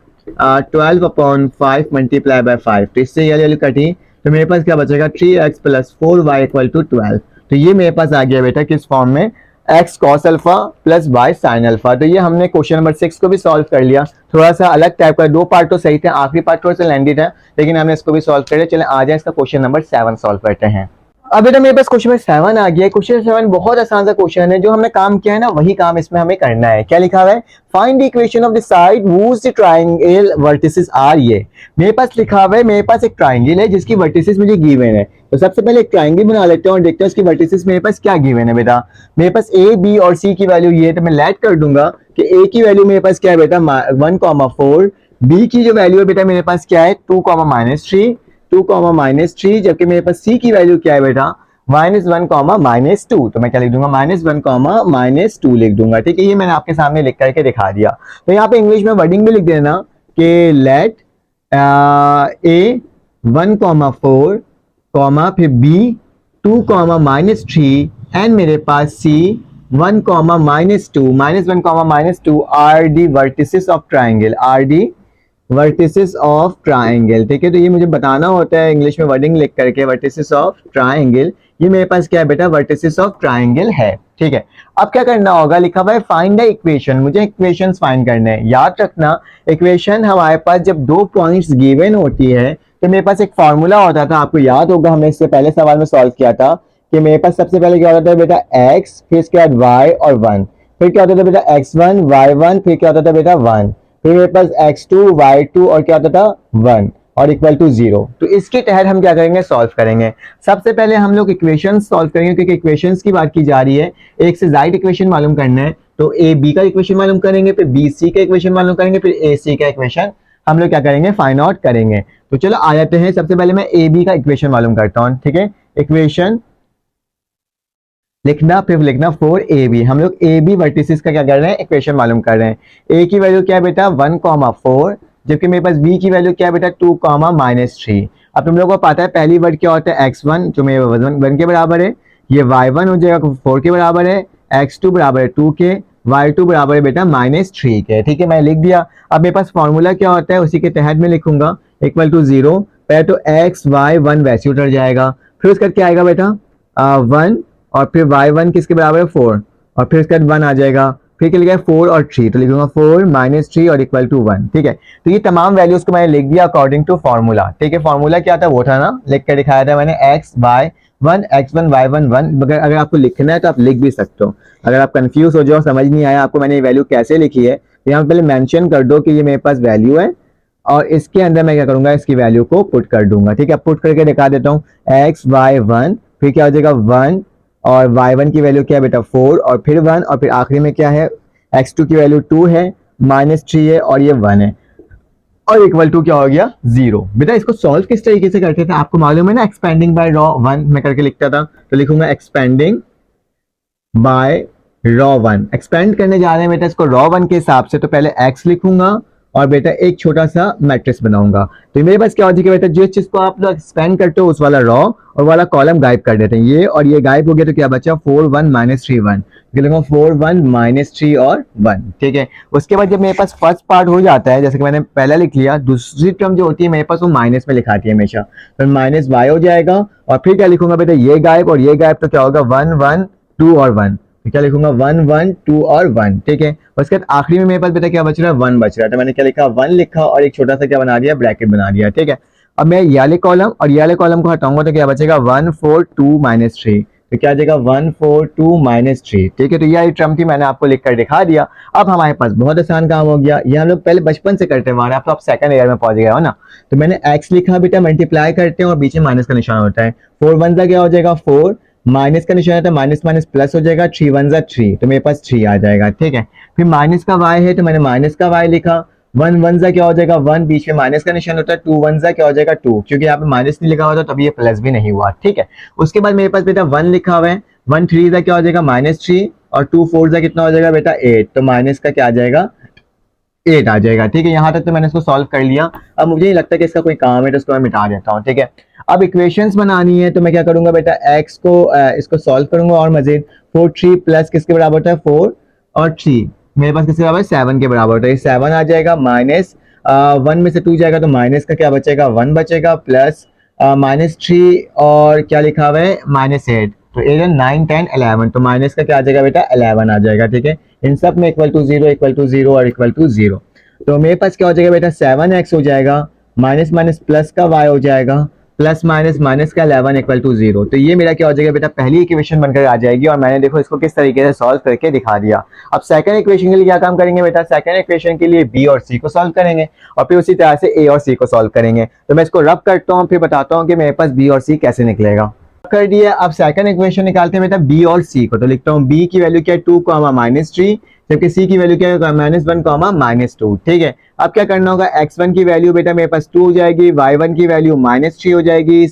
12/5 multiply by 5, तो इससे ये वैल्यू कटी, तो मेरे पास क्या बचेगा 3x plus 4y equal to 12। तो ये मेरे पास आ गया बेटा किस फॉर्म में, x cos अल्फा प्लस y sin अल्फा। तो ये हमने क्वेश्चन नंबर 6 को भी सॉल्व कर लिया, थोड़ा सा अलग टाइप का, 2 पार्ट तो सही थे, आखिरी पार्ट थोड़ा सा लेंदी था, लेकिन हमने इसको भी सॉल्व कर लिया। चलें आ जाए इसका क्वेश्चन नंबर 7 सॉल्व करते हैं। अब बेटा मेरे पास क्वेश्चन नंबर 7 आ गया है। क्वेश्चन 7 बहुत आसान सा क्वेश्चन है, जो हमने काम किया है ना वही काम इसमें हमें करना है। क्या लिखा हुआ है, find the equation of the side whose triangle vertices are. ये मेरे पास लिखा हुआ है, मेरे पास एक ट्रायंगल है जिसकी वर्टिसेस मुझे गिवन है। तो सबसे पहले एक ट्रायंगल बना लेते हैं और देखते हैं उसकी वर्टिसेस मेरे पास क्या गिवन है। बेटा मेरे पास ए बी और सी की वैल्यू ये है, तो मैं लेट कर दूंगा कि ए की वैल्यू मेरे पास क्या है बेटा 1,4, बी की जो वैल्यू है बेटा मेरे पास क्या है 2,-3, 2,-3, जबकि मेरे पास सी की वैल्यू क्या है बेटा -1, -2। तो मैं क्या लिख दूंगा -1, -2 लिख दूंगा। ठीक है, ये मैंने आपके सामने लिख करके दिखा दिया। तो यहाँ पे इंग्लिश में वर्डिंग भी लिख देना कि लेट ए 1,4, फिर बी 2,-3 एंड मेरे पास सी 1,-2, -1, R D vertices of triangle, R D vertices of triangle. ठीक है, तो ये मुझे बताना होता है इंग्लिश में वर्डिंग लिख करके, वर्टिसेस ऑफ ट्राइंगल। ये मेरे पास क्या है बेटा वर्टिसेस ऑफ ट्राइंगल है। ठीक है, अब क्या करना होगा, लिखा हुआ है फाइंड द इक्वेशन। मुझे इक्वेशंस फाइंड करने हैं। याद रखना इक्वेशन हमारे पास जब 2 पॉइंट्स गिवन होती है तो मेरे पास एक फॉर्मूला होता था, आपको याद होगा हमने इससे पहले सवाल में सॉल्व किया था कि मेरे पास सबसे पहले क्या होता था बेटा x, फिर इसके बाद y और 1, फिर क्या होता था बेटा x1 y1, फिर क्या होता था बेटा 1, फिर मेरे पास x2 y2 और क्या होता था 1 और इक्वल टू 0। तो इसके तहत हम क्या करेंगे, सॉल्व करेंगे। सबसे पहले हम लोग इक्वेशन सॉल्व करेंगे क्योंकि इक्वेशंस की बात की जा रही है। एक से जाइड इक्वेशन मालूम करना है तो ए बी का इक्वेशन मालूम करेंगे, फिर बी सी का इक्वेशन मालूम करेंगे, फिर ए सी का इक्वेशन हम लोग क्या करेंगे, फाइंड आउट करेंगे। तो चलो आ जाते हैं। सबसे पहले मैं ए बी का इक्वेशन मालूम करता हूँ। ठीक है, इक्वेशन लिखना, फिर लिखना फॉर ए बी। हम लोग ए बी वर्टिसेस का क्या कर रहे हैं, इक्वेशन मालूम कर रहे हैं। ए की वैल्यू क्या है बेटा 1,4, जबकि मेरे पास बी की वैल्यू क्या है बेटा 2,-3। अब तुम लोगों को पता है पहली वर्ड क्या होता है x1 जो मेरे 1 के बराबर है, ये y1 हो जाएगा 4 के बराबर है, x2 बराबर है 2 के, y2 बराबर है बेटा -3 के। ठीक है, मैं लिख दिया। अब मेरे पास फॉर्मूला क्या होता है उसी के तहत में लिखूंगा, इक्वल टू 0। पहले तो x y 1 वैसे उतर जाएगा, फिर उसका क्या आएगा बेटा 1 और फिर y1 किसके बराबर है 4 और फिर इसके बाद 1 आ जाएगा, फिर क्या लिखा है 4 और 3, तो लिखूंगा 4 -3 और इक्वल टू 1। ठीक है, तो ये तमाम वैल्यूज को मैंने लिख दिया अकॉर्डिंग टू फॉर्मूला। ठीक है, फॉर्मूला क्या था वो था ना, लिख कर दिखाया था मैंने x1 x1 y1 1। अगर आपको लिखना है तो आप लिख भी सकते हो। अगर आप कंफ्यूज हो जाओ, समझ नहीं आया आपको मैंने ये वैल्यू कैसे लिखी है, तो यहाँ पहले मेंशन कर दो कि ये मेरे पास वैल्यू है और इसके अंदर मैं क्या करूंगा, इसकी वैल्यू को पुट कर दूंगा। ठीक है, पुट करके दिखा देता हूँ x y1, फिर क्या हो जाएगा 1 और y1 की वैल्यू क्या है बेटा 4 और फिर 1 और फिर आखिरी में क्या है x2 की वैल्यू 2 है, -3 है और ये 1 है और इक्वल टू क्या हो गया 0। बेटा इसको सॉल्व किस तरीके से करते थे आपको मालूम है ना, एक्सपेंडिंग बाय रॉ 1 मैं करके लिखता था। तो लिखूंगा एक्सपेंडिंग बाय रॉ 1। एक्सपेंड करने जा रहे हैं बेटा इसको रॉ 1 के हिसाब से, तो पहले x लिखूंगा और बेटा एक छोटा सा मैट्रिक्स बनाऊंगा। तो मेरे पास क्या हो जाएगा बेटा, जिस चीज को आप लोग एक्सपेंड करते हो उस वाला रॉ और वाला कॉलम गायब कर देते हैं, ये और ये गायब हो गया तो क्या बचा 4 1 -3 1। 4 1 -3 और 1। ठीक है, उसके बाद जब मेरे पास फर्स्ट पार्ट हो जाता है जैसे कि मैंने पहले लिख लिया, दूसरी टर्म जो होती है मेरे पास वो माइनस में लिखाती है हमेशा, तो माइनस y हो जाएगा और फिर क्या लिखूंगा बेटा ये गायब और ये गायब, तो क्या होगा 1 1 2 और 1। तो क्या लिखूंगा 1 1 2 और 1। ठीक है, उसके बाद आखिरी में मेरे पास बेटा क्या बच रहा है 1 बच रहा है, तो मैंने क्या लिखा 1 लिखा और एक छोटा सा क्या बना दिया ब्रैकेट बना दिया। ठीक है, अब मैं ये वाले कॉलम और ये वाले कॉलम को हटाऊंगा तो क्या बचेगा 1 4 2 -3। तो क्या आ जाएगा 1 4 2 -3। ठीक है, तो ये टर्म थी मैंने आपको लिखकर दिखा दिया। अब हमारे पास बहुत आसान काम हो गया, ये हम लोग पहले बचपन से करते हैं, आप सेकंड ईयर में पहुंच गए हो ना। तो मैंने x लिखा बेटा, मल्टीप्लाई करते हैं और बीच में माइनस का निशान होता है, 4 1 का क्या हो जाएगा 4, माइनस का निशान है तो माइनस माइनस प्लस हो जाएगा, 3 1 3, तो मेरे पास 3 आ जाएगा। ठीक है, फिर माइनस का y है तो मैंने माइनस का y लिखा, 1 1 क्या हो जाएगा 1, बीच में माइनस का निशान होता है, 2 1 क्या हो जाएगा 2, क्योंकि यहाँ पे माइनस नहीं लिखा हुआ था तभी ये प्लस भी नहीं हुआ। ठीक है, उसके बाद मेरे पास बेटा 1 लिखा हुआ है, 1 3 क्या हो जाएगा -3 और 2 4 कितना हो जाएगा बेटा 8, तो माइनस का क्या आ जाएगा 8 आ जाएगा। ठीक है, यहाँ तक तो मैंने इसको सॉल्व कर लिया। अब मुझे नहीं लगता कि इसका कोई काम है तो इसको मैं मिटा देता हूँ। ठीक है, अब इक्वेशंस बनानी है तो मैं क्या करूंगा बेटा x को इसको सॉल्व करूंगा और मजीद 4 3 प्लस किसके बराबर होता है 4 और 3 मेरे पास किसके बराबर 7 के बराबर होता है, 7 आ जाएगा माइनस 1 में से 2 जाएगा तो माइनस का क्या बचेगा 1 बचेगा, प्लस -3 और क्या लिखा हुआ है -8, तो 8 9 10 11, तो माइनस का क्या आ जाएगा बेटा 11 आ जाएगा। ठीक है, इन सब में इक्वल टू 0 और इक्वल टू 0, तो मेरे पास क्या हो जाएगा बेटा 7x हो जाएगा, माइनस माइनस प्लस का y हो जाएगा, प्लस माइनस माइनस का 11 इक्वल टू 0। तो ये मेरा क्या हो जाएगा बेटा, पहली इक्वेशन बनकर आ जाएगी और मैंने देखो इसको किस तरीके से सॉल्व करके दिखा दिया। अब सेकंड इक्वेशन के लिए क्या काम करेंगे बेटा, सेकंड इक्वेशन के लिए बी और सी को सॉल्व करेंगे और फिर उसी तरह से ए और सी को सॉल्व करेंगे। तो मैं इसको रब करता हूँ, फिर बताता हूँ कि मेरे पास बी और सी कैसे निकलेगा। कर दिया। अब सेकंड इक्वेशन निकालते हैं बेटा बी और सी को। तो लिखता हूँ बी की वैल्यू क्या है 2 माइनस 3, जबकि सी की वैल्यू क्या है -1 माइनस 2। ठीक है, अब क्या करना होगा, x1 की वैल्यू बेटा मेरे पास 2 हो जाएगी, y1 की वैल्यू -3 हो जाएगी,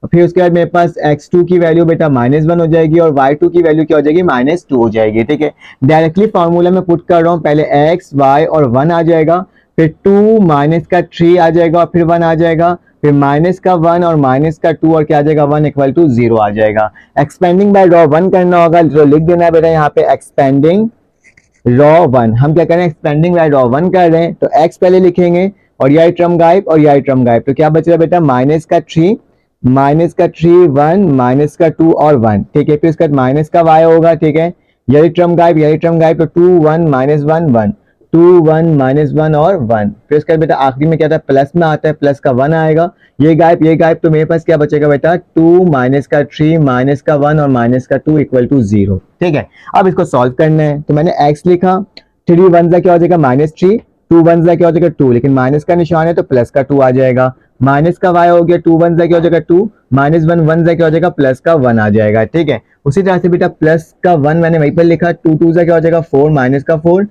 फिर उसके बाद मेरे पास x2 की वैल्यू बेटा -1 हो जाएगी और y2 की वैल्यू क्या हो जाएगी -2 हो जाएगी। ठीक है, डायरेक्टली फॉर्मूला में पुट कर रहा हूँ, पहले x y और 1 आ जाएगा, फिर 2 माइनस का 3 आ जाएगा और फिर 1 आ जाएगा, फिर माइनस का 1 और माइनस का 2 और क्या आ जाएगा 1 इक्वल टू 0 आ जाएगा। एक्सपेंडिंग बाय रॉ 1 करना होगा, तो लिख देना है बेटा यहाँ पे एक्सपेंडिंग रॉ 1। हम क्या करें, एक्सपेंडिंग बाय रॉ 1 कर रहे हैं, तो x पहले लिखेंगे और यही टर्म गायब और यही टर्म गायब, तो क्या बच रहा है बेटा माइनस का 3 1 माइनस का 2 और 1। ठीक है, फिर उसके बाद माइनस का y होगा। ठीक है, यही टर्म गायब, तो 2 1 माइनस 1 1, 2 1 माइनस 1 और 1, फिर उसके बाद बेटा आखिरी में क्या था, प्लस में आता है, प्लस का 1 आएगा, ये गायब, तो मेरे पास क्या बचेगा बेटा 2 माइनस का 3 माइनस का 1 और माइनस का 2 इक्वल टू 0। ठीक है, अब इसको सॉल्व करना है, तो मैंने x लिखा, 3 1 क्या हो जाएगा -3, 2 1 क्या हो जाएगा 2, लेकिन माइनस का निशान है तो प्लस का 2 आ जाएगा, माइनस का y हो गया, 2 1 क्या हो जाएगा 2, -1 1 क्या हो जाएगा प्लस का 1 आ जाएगा। ठीक है, उसी तरह से बेटा प्लस का 1 मैंने वहीं पर लिखा, 2 2 क्या हो जाएगा 4 माइनस का 4,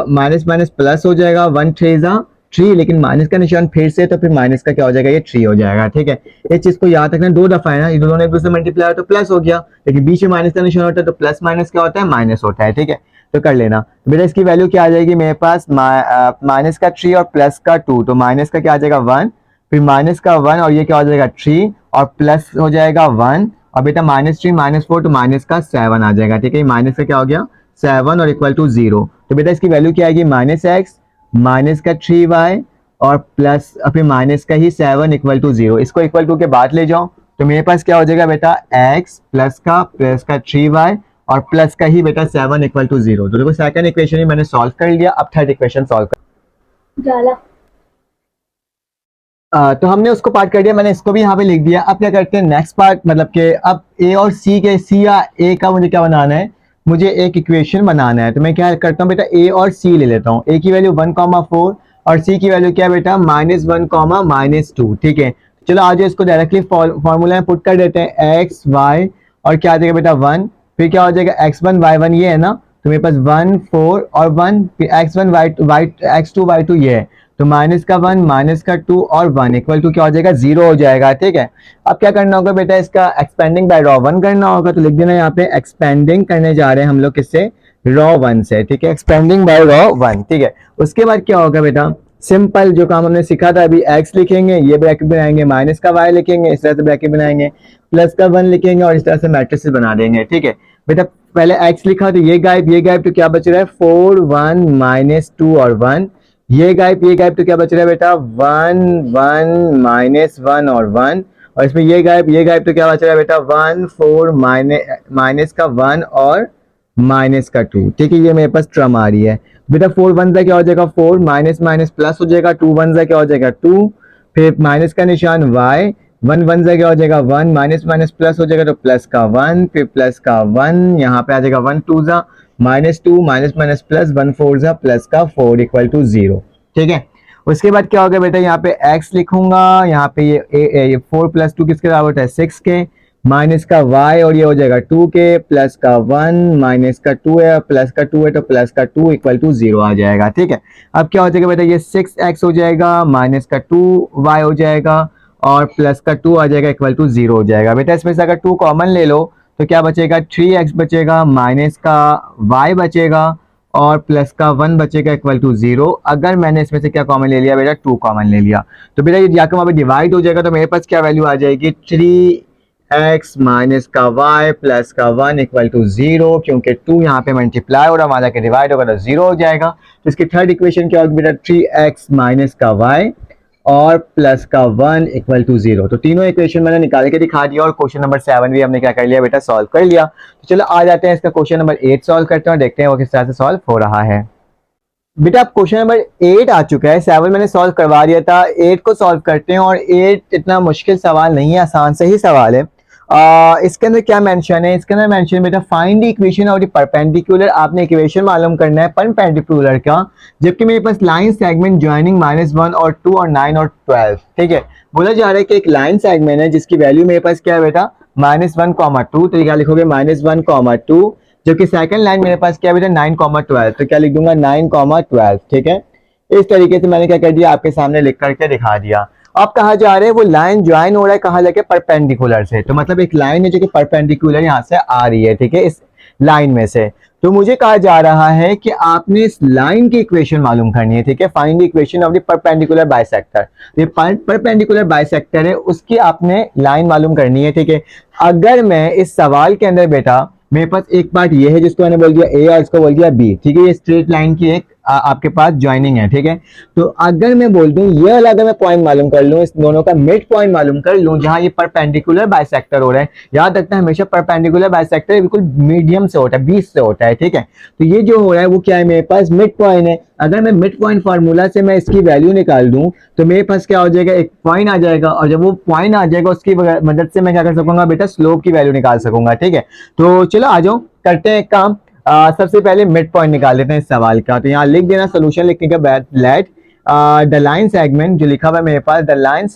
माइनस माइनस प्लस हो जाएगा, 1 3 3, लेकिन माइनस का निशान फिर से, तो फिर माइनस का क्या हो जाएगा, ये 3 हो जाएगा। ठीक है, इस चीज को याद रखना, 2 दफा है ना, ये दोनों एक दूसरे मल्टीप्लाई तो प्लस हो गया, लेकिन बीच में माइनस का निशान होता है तो प्लस माइनस क्या होता है, माइनस होता है। ठीक है, तो कर लेना बेटा, इसकी वैल्यू क्या आ जाएगी मेरे पास, माइनस का 3 और प्लस का 2, तो माइनस का क्या आ जाएगा 1, फिर माइनस का 1 और ये क्या हो जाएगा 3 और प्लस हो जाएगा 1, और बेटा -3 -4 तो माइनस का 7 आ जाएगा। ठीक है, माइनस का क्या हो गया 7 और इक्वल टू 0, तो बेटा इसकी वैल्यू क्या आएगी -x माइनस का 3y और प्लस फिर माइनस का ही 7 इक्वल टू 0। इसको इक्वल टू के बाद ले जाओ, तो मेरे पास क्या हो जाएगा बेटा x प्लस का 3y और प्लस का ही बेटा 7 इक्वल टू 0। तो देखो सेकंड इक्वेशन ही मैंने सॉल्व कर लिया, अब थर्ड इक्वेशन सॉल्व कर तो हमने उसको पार्ट कर दिया, मैंने इसको भी यहाँ पे लिख दिया। अब क्या करते हैं नेक्स्ट पार्ट, मतलब कि अब ए और सी के, सी या ए का मुझे क्या बनाना है, मुझे एक इक्वेशन बनाना है। तो मैं क्या करता हूँ बेटा ए और सी ले लेता हूँ, ए की वैल्यू 1,4 और सी की वैल्यू क्या है बेटा -1, -2। ठीक है, चलो आज इसको डायरेक्टली फॉर्मूला में पुट कर देते हैं, एक्स वाई और क्या आ जाएगा बेटा 1, फिर क्या हो जाएगा x1 y1 ये है ना, तो मेरे पास 1 4 और 1, फिर x1 x2 y2 ये है, तो माइनस का 1 माइनस का 2 और 1 इक्वल टू क्या हो जाएगा 0 हो जाएगा। ठीक है, अब क्या करना होगा बेटा, इसका एक्सपेंडिंग बाय रॉ 1 करना होगा, तो लिख देना यहाँ पे एक्सपेंडिंग करने जा रहे हैं हम लोग किससे, रॉ 1 से। ठीक है, एक्सपेंडिंग बाय रॉ 1। ठीक है, उसके बाद क्या होगा बेटा, सिंपल जो काम हमने सीखा था, अभी x लिखेंगे, ये ब्रैकेट बनाएंगे, माइनस का y लिखेंगे, इस तरह से ब्रैकेट बनाएंगे, प्लस का 1 लिखेंगे और इस तरह से मैट्रिसेस बना देंगे। ठीक है बेटा, पहले x लिखा तो ये गायब, तो क्या बच रहा है 4 1 -2 और 1, ये गायब, तो क्या बच रहा है बेटा 1 1 -1 और 1, और इसमें ये गायब, तो क्या बच रहा है बेटा 1 4 माइनस का 1 और माइनस का 2। ठीक है, ये मेरे पास टर्म आ रही है बेटा, 4 1 क्या हो जाएगा 4, माइनस माइनस प्लस हो जाएगा, 2 1 क्या हो जाएगा 2, फिर माइनस का निशान y, 1 1 क्या हो जाएगा 1, माइनस माइनस प्लस हो जाएगा तो प्लस का 1, फिर प्लस का 1, यहाँ पे आ जाएगा 1 2 -2 माइनस माइनस प्लस 1 4 प्लस का 4 इक्वल टू 0। ठीक है, उसके बाद क्या होगा बेटा, यहाँ पे x लिखूंगा, यहाँ पे ये 4 + 2 किसके बराबर होता है 6 के, माइनस का y और ये हो जाएगा 2 के, प्लस का 1 माइनस का 2 है, प्लस का 2 है तो प्लस का 2 इक्वल टू 0 आ जाएगा। ठीक है, अब क्या हो जाएगा बेटा, ये 6x हो जाएगा, माइनस का 2y हो जाएगा और प्लस का 2 आ जाएगा इक्वल टू 0 हो जाएगा। बेटा इसमें से अगर 2 कॉमन ले लो तो क्या बचेगा 3x बचेगा, माइनस का y बचेगा और प्लस का 1 बचेगा इक्वल टू 0। अगर मैंने इसमें से क्या कॉमन ले लिया बेटा 2 कॉमन ले लिया, तो बेटा ये जाकर वहां पे डिवाइड हो जाएगा, तो मेरे पास क्या वैल्यू आ जाएगी 3x माइनस का y प्लस का 1 इक्वल टू 0, क्योंकि 2 यहाँ पे मल्टीप्लाई हो रहा है, वहां जाके डिवाइड होगा तो 0 हो जाएगा। तो इसकी थर्ड इक्वेशन क्या होगी बेटा 3x माइनस का y और प्लस का 1 इक्वल टू 0। तो तीनों इक्वेशन मैंने निकाल के दिखा दिया और क्वेश्चन नंबर 7 भी हमने क्या कर लिया बेटा, सॉल्व कर लिया। तो चलो आ जाते हैं इसका क्वेश्चन नंबर 8 सॉल्व करते हैं और देखते हैं वो किस तरह से सॉल्व हो रहा है। बेटा अब क्वेश्चन नंबर 8 आ चुका है। 7 मैंने सॉल्व करवा दिया था, 8 को सॉल्व करते हैं। और 8 इतना मुश्किल सवाल नहीं है, आसान से ही सवाल है। इसके अंदर क्या मेंशन है? इसके अंदर मेंशन बेटा find the equation of the perpendicular. आपने इक्वेशन मालूम करना है परपेंडिकुलर का, जबकि मेरे पास लाइन सेगमेंट ज्वाइनिंग -1 और 2 और 9 और 12, ठीक है। बोला जा रहा है कि एक लाइन सेगमेंट है जिसकी वैल्यू मेरे पास क्या है बेटा, -1, 2। तो क्या लिखोगे, -1, 2, जबकि सेकंड लाइन मेरे पास क्या बेटा 9, 12। तो क्या लिख दूंगा 9, 12, ठीक है। इस तरीके से मैंने क्या कर दिया, आपके सामने लिख करके दिखा दिया। अब कहा जा रहा है वो लाइन ज्वाइन हो रहा है कहाँ लेके, परपेंडिकुलर से। तो मतलब एक लाइन है जो कि परपेंडिकुलर यहाँ से आ रही है, ठीक है, इस लाइन में से। तो मुझे कहा जा रहा है कि आपने इस लाइन की इक्वेशन मालूम करनी है, ठीक है। Find the equation of the perpendicular bisector. ये परपेंडिकुलर बाइसेक्टर है, उसकी आपने लाइन मालूम करनी है, ठीक है। अगर मैं इस सवाल के अंदर बेटा, मेरे पास एक पार्ट ये है जिसको मैंने बोल दिया ए और इसको बोल दिया बी, ठीक है। ये स्ट्रेट लाइन की एक आपके पास ज्वाइनिंग है, ठीक है। तो अगर मैं बोल दूं ये वाला, अगर मैं पॉइंट मालूम कर लूं, इस दोनों का मिड पॉइंट मालूम कर लूं जहां ये परपेंडिकुलर बाइसेक्टर हो रहा है। याद रखना हमेशा परपेंडिकुलर बाइसेक्टर बिल्कुल मीडियम से होता है, 20 से होता है, ठीक है। तो ये जो हो रहा है वो क्या है, मेरे पास मिड पॉइंट है। अगर मैं मिड पॉइंट फार्मूला से मैं इसकी वैल्यू निकाल दूं तो मेरे पास क्या हो जाएगा, एक पॉइंट आ जाएगा। और जब वो पॉइंट आ जाएगा उसकी मदद से मैं क्या कर सकूंगा बेटा, स्लोप की वैल्यू निकाल सकूंगा, ठीक है। तो चलो आ जाओ करते हैं एक काम। सबसे पहले मिड पॉइंट निकाल लेते हैं इस सवाल का। तो यहाँ लिख देना सोल्यूशन लिखने के बाद, लेट द लाइन सेगमेंट, जो लिखा हुआ है मेरे पास, द लाइन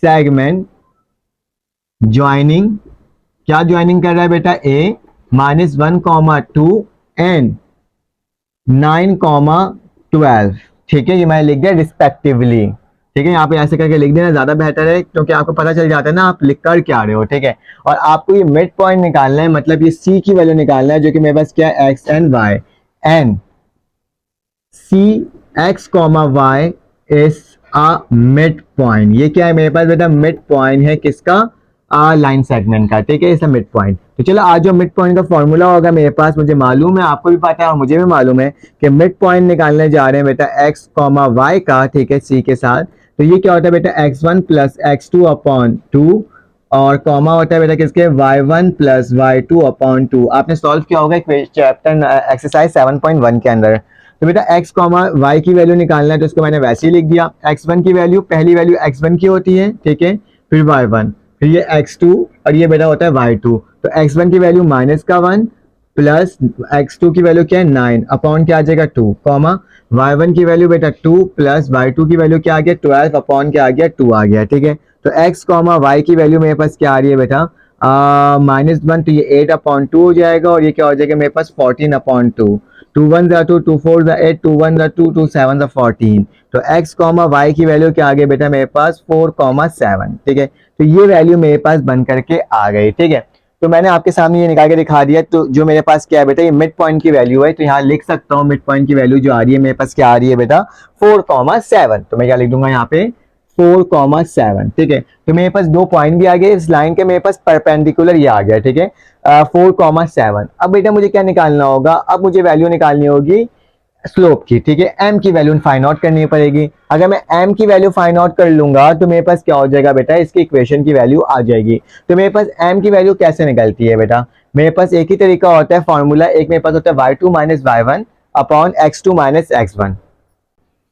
सेगमेंट ज्वाइनिंग, क्या ज्वाइनिंग कर रहा है बेटा, ए -1, 2 एंड 9, 12, ठीक है। ये मैंने लिख दिया रिस्पेक्टिवली, ठीक है। यहाँ पे ऐसे करके लिख देना ज्यादा बेहतर है, क्योंकि आपको पता चल जाता है ना आप लिख कर क्या रहे हो, ठीक है। और आपको ये मिड पॉइंट निकालना है, मतलब ये सी की वैल्यू निकालना है, जो कि मेरे पास क्या है, X and Y, and C X comma Y is a mid point. ये क्या है मेरे पास बेटा, मिड पॉइंट है किसका, लाइन सेगमेंट का, ठीक है। इसका मिड पॉइंट। तो चलो आज जो मिड पॉइंट का फॉर्मूला होगा मेरे पास, मुझे मालूम है, आपको भी पता है और मुझे भी मालूम है कि मिड पॉइंट निकालने जा रहे हैं बेटा एक्स कॉमा वाई का, ठीक है, सी के साथ। तो ये क्या होता है बेटा, x1 प्लस x2 अपॉन 2, और कॉमा होता है बेटा किसके, y1 प्लस y2 अपॉन 2। आपने सॉल्व किया होगा चैप्टर एक्सरसाइज 7.1 के अंदर। तो बेटा x कॉमा y की वैल्यू निकालना है, तो इसको मैंने वैसे ही लिख दिया। x1 की वैल्यू, पहली वैल्यू x1 की होती है, ठीक है, फिर y1, फिर ये x2, और ये बेटा होता है y2। तो x1 की वैल्यू -1 प्लस x2 की वैल्यू क्या है 9 अपॉन क्या आ जाएगा 2, कॉमा y1 की वैल्यू बेटा 2 प्लस y2 की वैल्यू क्या आ गया 12 अपॉन क्या आ गया 2 आ गया, ठीक है। तो x कॉमा y की वैल्यू मेरे पास क्या आ रही है बेटा, -1, तो ये 8 अपॉन 2 हो जाएगा, और ये क्या हो जाएगा मेरे पास 14 अपॉन 2। 2 1 2, 2 4 8, 2 1 2, 2 7 14। तो x कॉमा y की वैल्यू क्या आ गई बेटा मेरे पास 4,7, ठीक है। तो ये वैल्यू मेरे पास बन करके आ गई, ठीक है। तो मैंने आपके सामने ये निकाल के दिखा दिया। तो जो मेरे पास क्या है बेटा, ये मिड पॉइंट की वैल्यू है। तो यहाँ लिख सकता हूँ मिड पॉइंट की वैल्यू जो आ रही है मेरे पास क्या आ रही है बेटा, 4,7। तो मैं क्या लिख दूंगा यहाँ पे 4,7, ठीक है। तो मेरे पास दो पॉइंट भी आ गए इस लाइन के, मेरे पास परपेंडिकुलर ये आ गया, ठीक है, 4,7। अब बेटा मुझे क्या निकालना होगा, अब मुझे वैल्यू निकालनी होगी स्लोप की, ठीक है। m की वैल्यू फाइंड आउट करनी पड़ेगी। अगर मैं m की वैल्यू फाइंड आउट कर लूंगा तो मेरे पास क्या हो जाएगा बेटा, इसकी इक्वेशन की वैल्यू आ जाएगी। तो मेरे पास m की वैल्यू कैसे निकलती है बेटा, मेरे पास एक ही तरीका होता है फॉर्मूला। एक मेरे पास होता है y2 minus y1 upon x2 minus x1।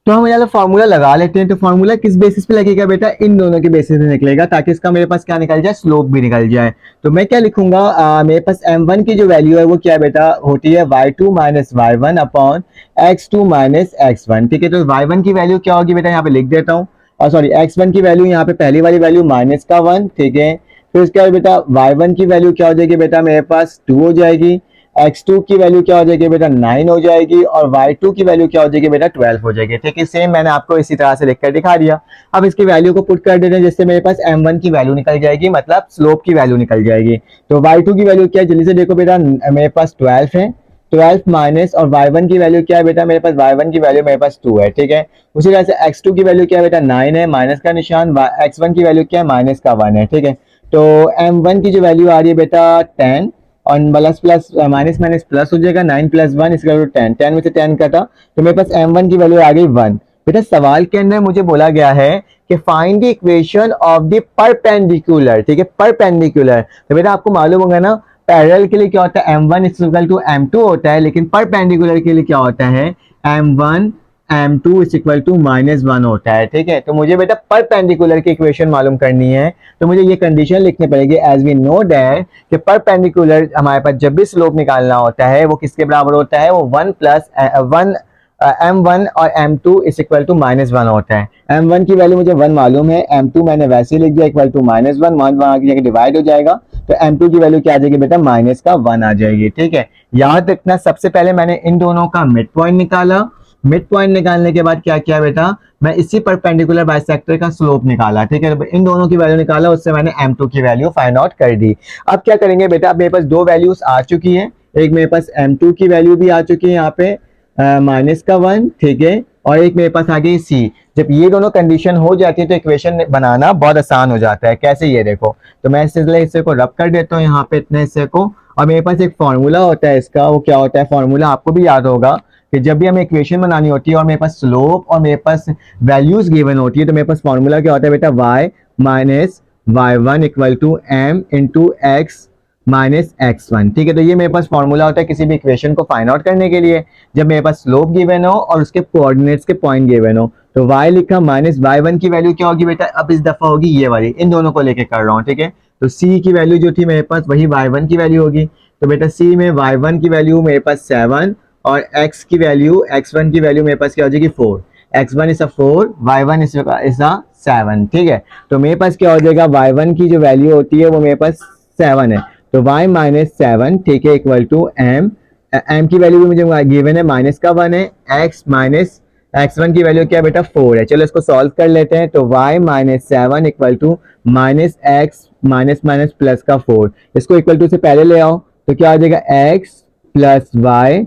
तो हम यहाँ फॉर्मूला लगा लेते हैं। तो फॉर्मूला किस बेसिस पे लगेगा बेटा, इन दोनों के बेसिस पे निकलेगा, ताकि इसका मेरे पास क्या निकल जाए, स्लोप भी निकल जाए। तो मैं क्या लिखूंगा, मेरे पास m1 की जो वैल्यू है वो क्या बेटा होती है y2 minus y1 upon x2 minus x1, ठीक है। तो y1 की वैल्यू क्या होगी बेटा, यहाँ पे लिख देता हूँ, और सॉरी x1 की वैल्यू यहाँ पे पहली वाली वैल्यू -1, ठीक है। फिर उसके बाद बेटा y1 की वैल्यू क्या हो जाएगी बेटा, मेरे पास 2 हो जाएगी। x2 की वैल्यू क्या हो जाएगी बेटा 9 हो जाएगी, और y2 की वैल्यू क्या हो जाएगी बेटा 12 हो जाएगी, ठीक है। सेम मैंने आपको इसी तरह से लिखकर दिखा दिया। अब इसकी वैल्यू को पुट कर देते हैं, जिससे मेरे पास m1 की वैल्यू निकल जाएगी, मतलब स्लोप की वैल्यू निकल जाएगी। तो y2 की वैल्यू क्या है, जल्दी से देखो बेटा, मेरे पास 12 है, 12 माइनस, और y1 की वैल्यू क्या है बेटा, मेरे पास y1 की वैल्यू मेरे पास 2 है, ठीक है। उसी तरह से x2 की वैल्यू क्या है बेटा 9 है, माइनस का निशान, x1 की वैल्यू क्या है माइनस का 1 है, ठीक है। तो m1 की जो वैल्यू आ रही है बेटा 10, और plus plus minus minus plus हो जाएगा, 9 प्लस 1 इसका 10, 10 में से 10 कटा, तो मेरे पास m1 की वैल्यू आ गई 1। बेटा सवाल के अंदर मुझे बोला गया है कि find the equation of the perpendicular, ठीक है, परपेंडिकुलर। तो बेटा आपको मालूम होगा ना, पैरेलल के लिए क्या होता है m1 is equal to m2 होता है, लेकिन परपेंडिकुलर के लिए क्या होता है m1 m2 is equal to -1 होता है। ठीक है, तो मुझे बेटा परपेंडिकुलर की इक्वेशन मालूम करनी है, तो मुझे ये कंडीशन लिखनी पड़ेगी एज वी नो दैट कि परपेंडिकुलर हमारे पास जब भी स्लोप निकालना होता है वो किसके बराबर होता है, वो 1 प्लस m1 और m2 इज इक्वल टू -1 होता है। m1 की वैल्यू मुझे 1 मालूम है, m2 मैंने वैसे ही लिख दिया इक्वल टू -1, वहाँ की जगह डिवाइड हो जाएगा, तो m2 की वैल्यू क्या आ जाएगी बेटा -1 आ जाएगी। ठीक है, याद रखना सबसे पहले मैंने इन दोनों का मिड पॉइंट निकाला, मिड पॉइंट निकालने के बाद क्या किया बेटा, मैं इसी परपेंडिकुलर बाइसेक्टर का स्लोप निकाला। ठीक है, तो इन दोनों की वैल्यू निकाला, उससे मैंने m2 की वैल्यू फाइंड आउट कर दी। अब क्या करेंगे बेटा, अब मेरे पास दो वैल्यूज आ चुकी है, एक मेरे पास m2 की वैल्यू भी आ चुकी है यहाँ पे -1, ठीक है, और एक मेरे पास आ गई c। जब ये दोनों कंडीशन हो जाती है तो इक्वेशन बनाना बहुत आसान हो जाता है। कैसे, ये देखो, तो मैं इस हिस्से को रब कर देता हूँ यहाँ पे इतने हिस्से को, और मेरे पास एक फॉर्मूला होता है इसका, वो क्या होता है फॉर्मूला आपको भी याद होगा कि जब भी हमें इक्वेशन बनानी होती है और मेरे पास स्लोप और मेरे पास वैल्यूज गिवन होती है, तो मेरे पास फॉर्मूला क्या होता है बेटा, y minus y1 equal to m into X minus x1। ठीक है, तो ये मेरे पास फॉर्मूला होता है किसी भी इक्वेशन को फाइंड आउट करने के लिए, जब मेरे पास स्लोप गिवन हो और उसके कोऑर्डिनेट्स के पॉइंट गिवन हो। तो y लिखा, माइनस y1 की वैल्यू क्या होगी बेटा, अब इस दफा होगी ये वाली, इन दोनों को लेके कर रहा हूँ। ठीक है, तो c की वैल्यू जो थी मेरे पास वही y1 की वैल्यू होगी, तो बेटा c में y1 की वैल्यू मेरे पास 7 और x की वैल्यू x1 की वैल्यू मेरे पास क्या हो जाएगी 4, x1 इज 4, y1 इज 7। ठीक है, तो मेरे पास क्या हो जाएगा, y1 की जो वैल्यू होती है वो मेरे पास 7 है, तो y माइनस 7, ठीक है, इक्वल टू m की वैल्यू भी मुझे गिवन है -1 है, x माइनस x1 की वैल्यू क्या है बेटा 4 है। चलो इसको सॉल्व कर लेते हैं, तो y minus 7 equal to minus X minus minus plus का 4, इसको इक्वल टू से पहले ले आओ, तो क्या आ जाएगा x प्लस वाई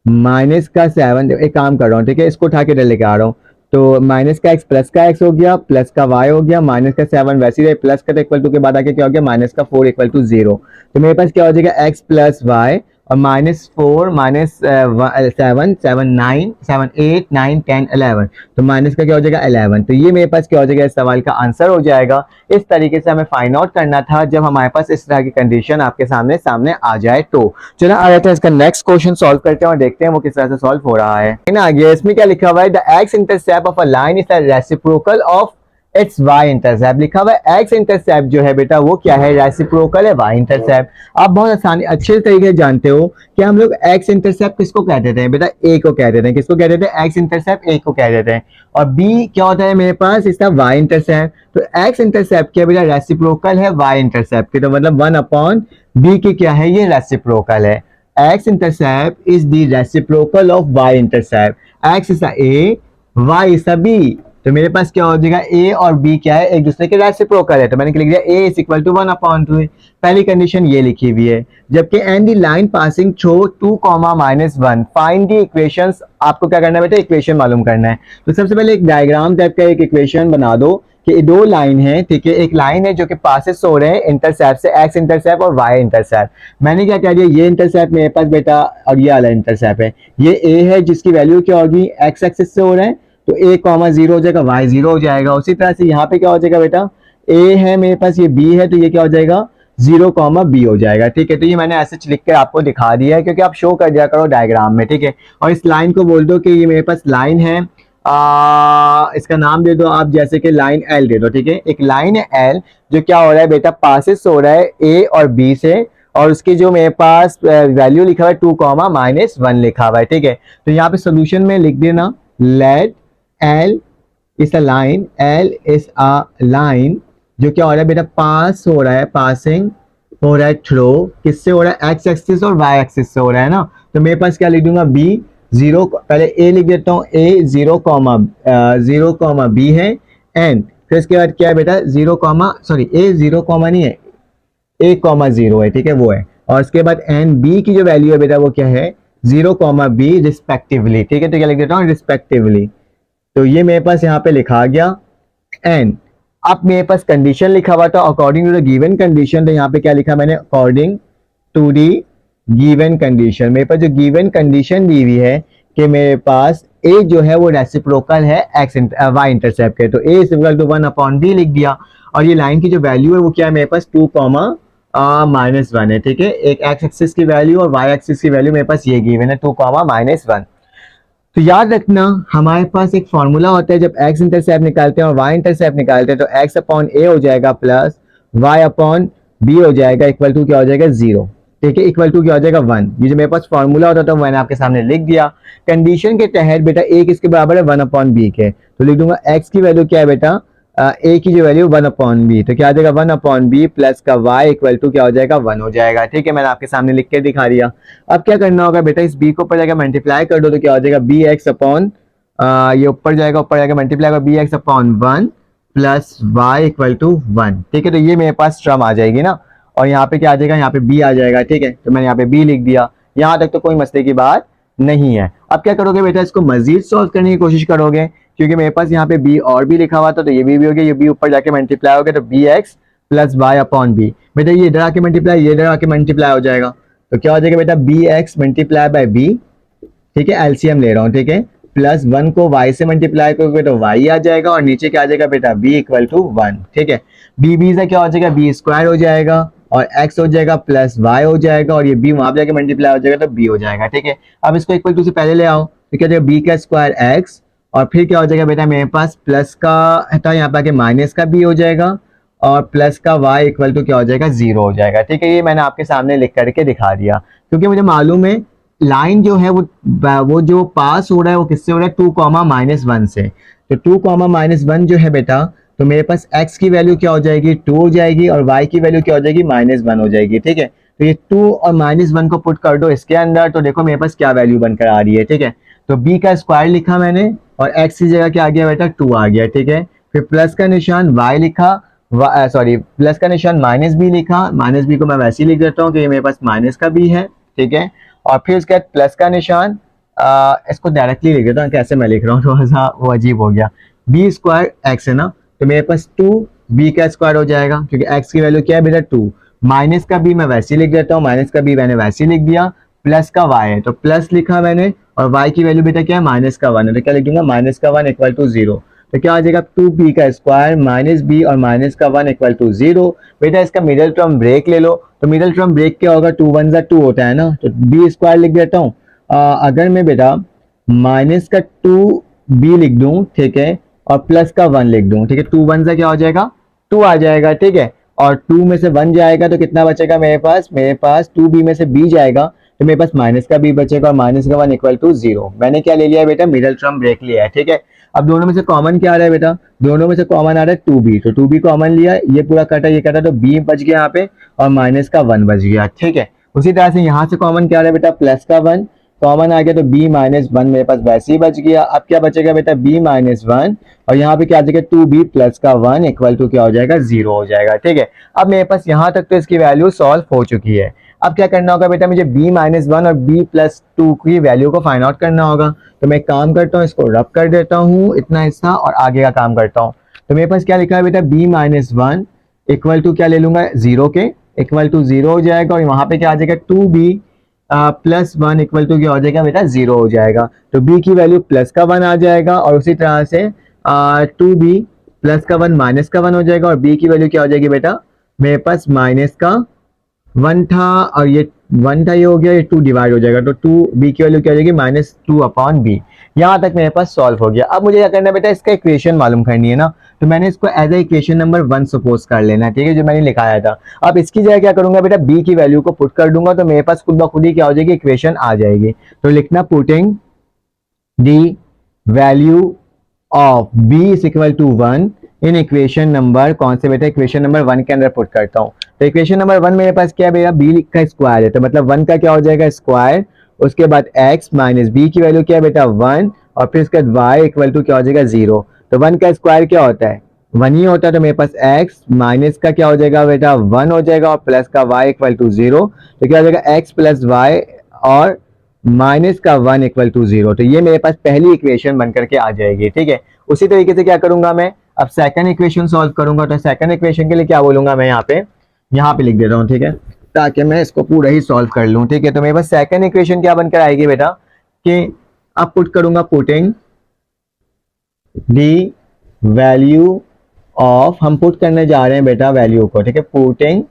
माइनस का 7, एक काम कर रहा हूँ, ठीक है, इसको उठा के इधर लेके आ रहा हूँ, तो माइनस का x प्लस का x हो गया, प्लस का y हो गया, माइनस का 7 वैसे ही रहे, प्लस का इक्वल टू के बाद आके क्या हो गया माइनस का 4 इक्वल टू 0। तो मेरे पास क्या हो जाएगा x प्लस वाई और -4 -7 7 9 7 8 9 10 11, तो माइनस का क्या हो जाएगा 11। तो ये मेरे पास क्या हो जाएगा, इस सवाल का आंसर हो जाएगा। इस तरीके से हमें फाइंड आउट करना था जब हमारे पास इस तरह की कंडीशन आपके सामने आ जाए। तो चलो आ जाते हैं इसका नेक्स्ट क्वेश्चन सॉल्व करते हैं और देखते हैं वो किस तरह से सॉल्व हो रहा है ना। आगे इसमें क्या लिखा हुआ है, the x intercept of a line is the reciprocal of its y intercept. लिखा हुआ है x इंटरसेप्ट जो है बेटा वो क्या है, रेसिप्रोकल है y इंटरसेप्ट। आप बहुत आसानी अच्छे तरीके से जानते हो कि हम लोग x इंटरसेप्ट किसको कह देते हैं बेटा, a को कह देते हैं। किसको कह देते हैं, x इंटरसेप्ट a को कह देते हैं। और b क्या होता है मेरे पास, इसका y इंटरसेप्ट। तो x इंटरसेप्ट क्या बेटा, रेसिप्रोकल है y इंटरसेप्ट की, तो मतलब 1/b की क्या है, ये रेसिप्रोकल है। x intercept is the reciprocal of y intercept. x is a, y is b, तो मेरे पास क्या हो जाएगा a और b क्या है, एक दूसरे के रेसिप्रोकल है, तो मैंने लिख दिया a इज इक्वल टू 1/2। पहली कंडीशन ये लिखी हुई है। जबकि and the line passing through 2, -1 find the equations. आपको क्या करना है बेटा, इक्वेशन मालूम करना है। तो सबसे पहले एक डायग्राम टाइप का एक इक्वेशन बना दो कि दो लाइन है, ठीक है, एक लाइन है जो कि पासेस हो रहे हैं इंटरसेप्ट से, x इंटरसेप्ट और y इंटरसेप्ट। मैंने क्या कह दिया, ये इंटरसेप्ट मेरे पास बेटा और ये वाला इंटरसेप्ट है, ये a है जिसकी वैल्यू क्या होगी, x एक्सिस से हो रहा है, तो a, 0 हो जाएगा, y 0 हो जाएगा। उसी तरह से यहाँ पे क्या हो जाएगा बेटा, a है मेरे पास, ये b है, तो ये क्या हो जाएगा 0, b हो जाएगा। ठीक है, तो ये मैंने ऐसे लिख कर आपको दिखा दिया है क्योंकि आप शो कर दिया करो डायग्राम में। ठीक है, और इस लाइन को बोल दो कि ये मेरे पास लाइन है, इसका नाम दे दो आप, जैसे कि लाइन L दे दो। ठीक है, एक लाइन है L जो क्या हो रहा है बेटा, पासेस हो रहा है a और b से, और उसकी जो मेरे पास वैल्यू लिखा हुआ है 2, -1 लिखा हुआ है। ठीक है, तो यहाँ पे सोल्यूशन में लिख देना, late L is a line, L is a line जो क्या हो रहा है बेटा, पास हो रहा है, पासिंग हो रहा है थ्रू, किससे हो रहा है, x एक्सिस और y एक्सिस से हो रहा है ना। तो मेरे पास क्या लिख दूंगा, b 0, पहले a लिख देता हूँ, a 0, b है, n फिर इसके बाद क्या है बेटा 0, सॉरी a 0, नहीं है, a, 0 है, ठीक है, वो है। और इसके बाद n b की जो वैल्यू है बेटा वो क्या है 0, b रिस्पेक्टिवली। ठीक है, तो क्या लिख देता हूँ, रिस्पेक्टिवली। तो ये मेरे पास यहाँ पे लिखा गया n। अब मेरे पास कंडीशन लिखा हुआ था according to the given condition, तो यहाँ पे क्या लिखा मैंने, according to the given condition. मेरे पास जो गिवन कंडीशन दी हुई है कि मेरे पास a जो है वो रेसिप्रोकल है y इंटरसेप्ट के, तो a is equal to 1/b लिख दिया। और ये लाइन की जो वैल्यू है वो क्या है मेरे पास 2, -1 है, ठीक है। एक एक्स एक्सिस की वैल्यू और वाई एक्सिस की वैल्यू मेरे पास ये गिवन है 2 -1। तो याद रखना हमारे पास एक फॉर्मूला होता है, जब एक्स इंटरसेप्ट निकालते हैं और वाई इंटरसेप्ट निकालते हैं तो एक्स अपॉन ए हो जाएगा प्लस वाई अपॉन बी हो जाएगा इक्वल टू क्या हो जाएगा 0, ठीक है, इक्वल टू क्या हो जाएगा 1। ये जो मेरे पास फॉर्मूला होता था मैंने आपके सामने लिख दिया। कंडीशन के तहत बेटा ए किसके बराबर है 1 अपॉन बी के, तो लिख दूंगा एक्स की वैल्यू क्या है बेटा ए की जो वैल्यू 1 अपॉन बी, तो क्या आ जाएगा 1 अपॉन बी प्लस का वाई इक्वल टू क्या हो जाएगा 1 हो जाएगा, ठीक है। मैंने आपके सामने लिख के दिखा दिया। अब क्या करना होगा बेटा, इस बी को ऊपर जाकर मल्टीप्लाई कर दो तो क्या हो जाएगा बी एक्स अपॉन ये ऊपर जाएगा मल्टीप्लाई का B X upon 1 plus Y equal to 1, ठीक है। तो ये मेरे पास टर्म आ जाएगी ना, और यहाँ पे क्या आ जाएगा, यहाँ पे बी आ जाएगा, ठीक है। तो मैंने यहाँ पे बी लिख दिया, यहाँ तक तो कोई मसले की बात नहीं है। अब क्या करोगे बेटा, इसको मजीद सॉल्व करने की कोशिश करोगे, क्योंकि मेरे पास यहाँ पे बी और भी लिखा हुआ था, तो ये भी हो गया, ये बी ऊपर जाके मल्टीप्लाई हो गया, तो B X plus Y upon B. बेटा ये इधर आके मल्टीप्लाई, ये इधर आके मल्टीप्लाई हो जाएगा, तो क्या हो जाएगा बेटा B X multiply by B, ठीक है, एलसीएम ले रहा हूँ, ठीक है, प्लस 1 को y से मल्टीप्लाई करोगे तो y आ जाएगा, और नीचे क्या आ जाएगा बेटा b इक्वल टू 1, ठीक है। b से क्या हो जाएगा b स्क्वायर हो जाएगा, और x हो जाएगा प्लस y हो जाएगा, और ये b वहां पे जाके मल्टीप्लाई हो जाएगा तो b हो जाएगा, ठीक है। अब इसको इक्वल टू से पहले ले आओ, तो क्या हो जाएगा b का स्क्वायर x, और फिर क्या हो जाएगा बेटा मेरे पास प्लस का था, यहाँ पे आके माइनस का b हो जाएगा, और प्लस का y इक्वल टू क्या हो जाएगा 0 हो जाएगा, ठीक है। ये मैंने आपके सामने लिख करके दिखा दिया, क्योंकि मुझे मालूम है लाइन जो है वो जो पास हो रहा है वो किससे हो रहा है 2 -1 से। तो 2 -1 जो है बेटा, तो मेरे पास x की वैल्यू क्या हो जाएगी 2 हो जाएगी, और y की वैल्यू क्या हो जाएगी -1 हो जाएगी, ठीक है। तो ये 2 और -1 को पुट कर दो इसके अंदर, तो देखो मेरे पास क्या वैल्यू बनकर आ रही है, ठीक है। तो b का स्क्वायर लिखा मैंने, और x की जगह क्या आ गया बेटा 2 आ गया, ठीक है। फिर प्लस का निशान y लिखा, सॉरी प्लस का निशान माइनस बी लिखा, माइनस बी को मैं वैसे ही लिख देता हूँ कि ये मेरे पास माइनस का बी है, ठीक है। और फिर उसके बाद प्लस का निशान, इसको डायरेक्टली लिख देता हूँ, कैसे मैं लिख रहा हूँ थोड़ा सा वो अजीब हो गया, बी स्क्वायर एक्स है ना, तो मेरे पास 2 बी का स्क्वायर हो जाएगा, क्योंकि एक्स की वैल्यू क्या है बेटा 2, माइनस का बी मैं वैसे ही लिख देता हूँ, माइनस का बी मैंने वैसे ही लिख दिया, प्लस का वाई है तो प्लस लिखा मैंने, और वाई की वैल्यू बेटा क्या है माइनस का 1 है, तो क्या लिख दूंगा माइनस का 1 इक्वल टू 0, तो क्या आ जाएगा 2b का स्क्वायर माइनस बी और माइनस का 1 इक्वल टू 0। बेटा इसका मिडिल टर्म ब्रेक ले लो, तो मिडिल टर्म ब्रेक क्या होगा 2 1 2 होता है ना, तो बी स्क्वायर लिख देता हूँ। अगर मैं बेटा माइनस का 2b लिख दूं, ठीक है, और प्लस का 1 लिख दूं, ठीक है, 2 1 क्या हो जाएगा 2 आ जाएगा, ठीक है, और 2 में से 1 जाएगा तो कितना बचेगा मेरे पास 2b में से b जाएगा, तो मेरे पास माइनस का b बचेगा, और माइनस का 1 इक्वल टू 0। मैंने क्या ले लिया है बेटा मिडिल टर्म ब्रेक लिया है, ठीक है। अब दोनों में से कॉमन क्या आ रहा है बेटा, दोनों में से कॉमन आ रहा है 2b, तो 2b कॉमन लिया, ये पूरा कटा ये कटा, तो b बच गया यहाँ पे, और माइनस का 1 बच गया, ठीक है। उसी तरह से यहाँ से कॉमन क्या आ रहा है बेटा प्लस का 1 कॉमन आ गया, तो b -1 मेरे पास वैसे ही बच गया। अब क्या बचेगा बेटा b -1, और यहाँ पे क्या आ जाएगा 2b प्लस का 1 इक्वल टू क्या हो जाएगा 0 हो जाएगा, ठीक है। अब मेरे पास यहाँ तक तो इसकी वैल्यू सॉल्व हो चुकी है। अब क्या करना होगा बेटा, मुझे b -1 और b + 2 की वैल्यू को फाइंड आउट करना होगा। तो मैं एक काम करता हूँ, इसको रब कर देता हूँ इतना हिस्सा, और आगे का काम करता हूँ। तो मेरे पास क्या लिखा है बेटा b -1 इक्वल टू क्या ले लूंगा 0 के, इक्वल टू 0 हो जाएगा, और वहां पे क्या आ जाएगा 2b + 1 इक्वल टू क्या हो जाएगा बेटा 0 हो जाएगा। तो b की वैल्यू प्लस का 1 आ जाएगा, और उसी तरह से 2b प्लस का 1 माइनस का 1 हो जाएगा, और b की वैल्यू क्या हो जाएगी बेटा मेरे पास माइनस का 1 था, और ये 1 था, ये हो गया, ये 2 डिवाइड हो जाएगा, तो 2b की वैल्यू क्या हो जाएगी -2 अपॉन b। यहाँ तक मेरे पास सॉल्व हो गया। अब मुझे क्या करना है बेटा, इसका इक्वेशन मालूम करनी है ना, तो मैंने इसको as a equation number 1 suppose कर लेना है, ठीक है, जो मैंने लिखाया था। अब इसकी जगह क्या करूंगा बेटा, b की वैल्यू को पुट कर दूंगा, तो मेरे पास खुद ब खुद ही क्या हो जाएगी इक्वेशन आ जाएगी। तो लिखना putting the value of b is equal to 1 in equation number, कौन से बेटा इक्वेशन नंबर 1 के अंदर पुट करता हूँ। तो इक्वेशन नंबर 1 मेरे पास क्या है बेटा, b का स्क्वायर है, तो मतलब 1 का क्या हो जाएगा स्क्वायर, उसके बाद x माइनस b की वैल्यू क्या है बेटा 1, और फिर उसके बाद y इक्वल टू क्या हो जाएगा 0। तो 1 का स्क्वायर क्या होता है 1 ही होता है, तो मेरे पास x माइनस का क्या हो जाएगा बेटा 1 हो जाएगा, और प्लस का y इक्वल टू 0, तो क्या हो जाएगा x + y और माइनस का 1 इक्वल टू 0। तो ये मेरे पास पहली इक्वेशन बन करके आ जाएगी, ठीक है। उसी तरीके से क्या करूंगा मैं, अब सेकंड इक्वेशन सॉल्व करूंगा, तो सेकंड इक्वेशन के लिए क्या बोलूंगा मैं यहाँ पे लिख देता हूँ, ठीक है, ताकि मैं इसको पूरा ही सॉल्व कर लूँ, ठीक है। तो मेरे पास सेकंड इक्वेशन क्या बनकर आएगी बेटा, कि अब पुट करूंगा पुटिंग दी वैल्यू ऑफ, हम पुट करने जा रहे हैं बेटा वैल्यू को, ठीक है, पुटिंग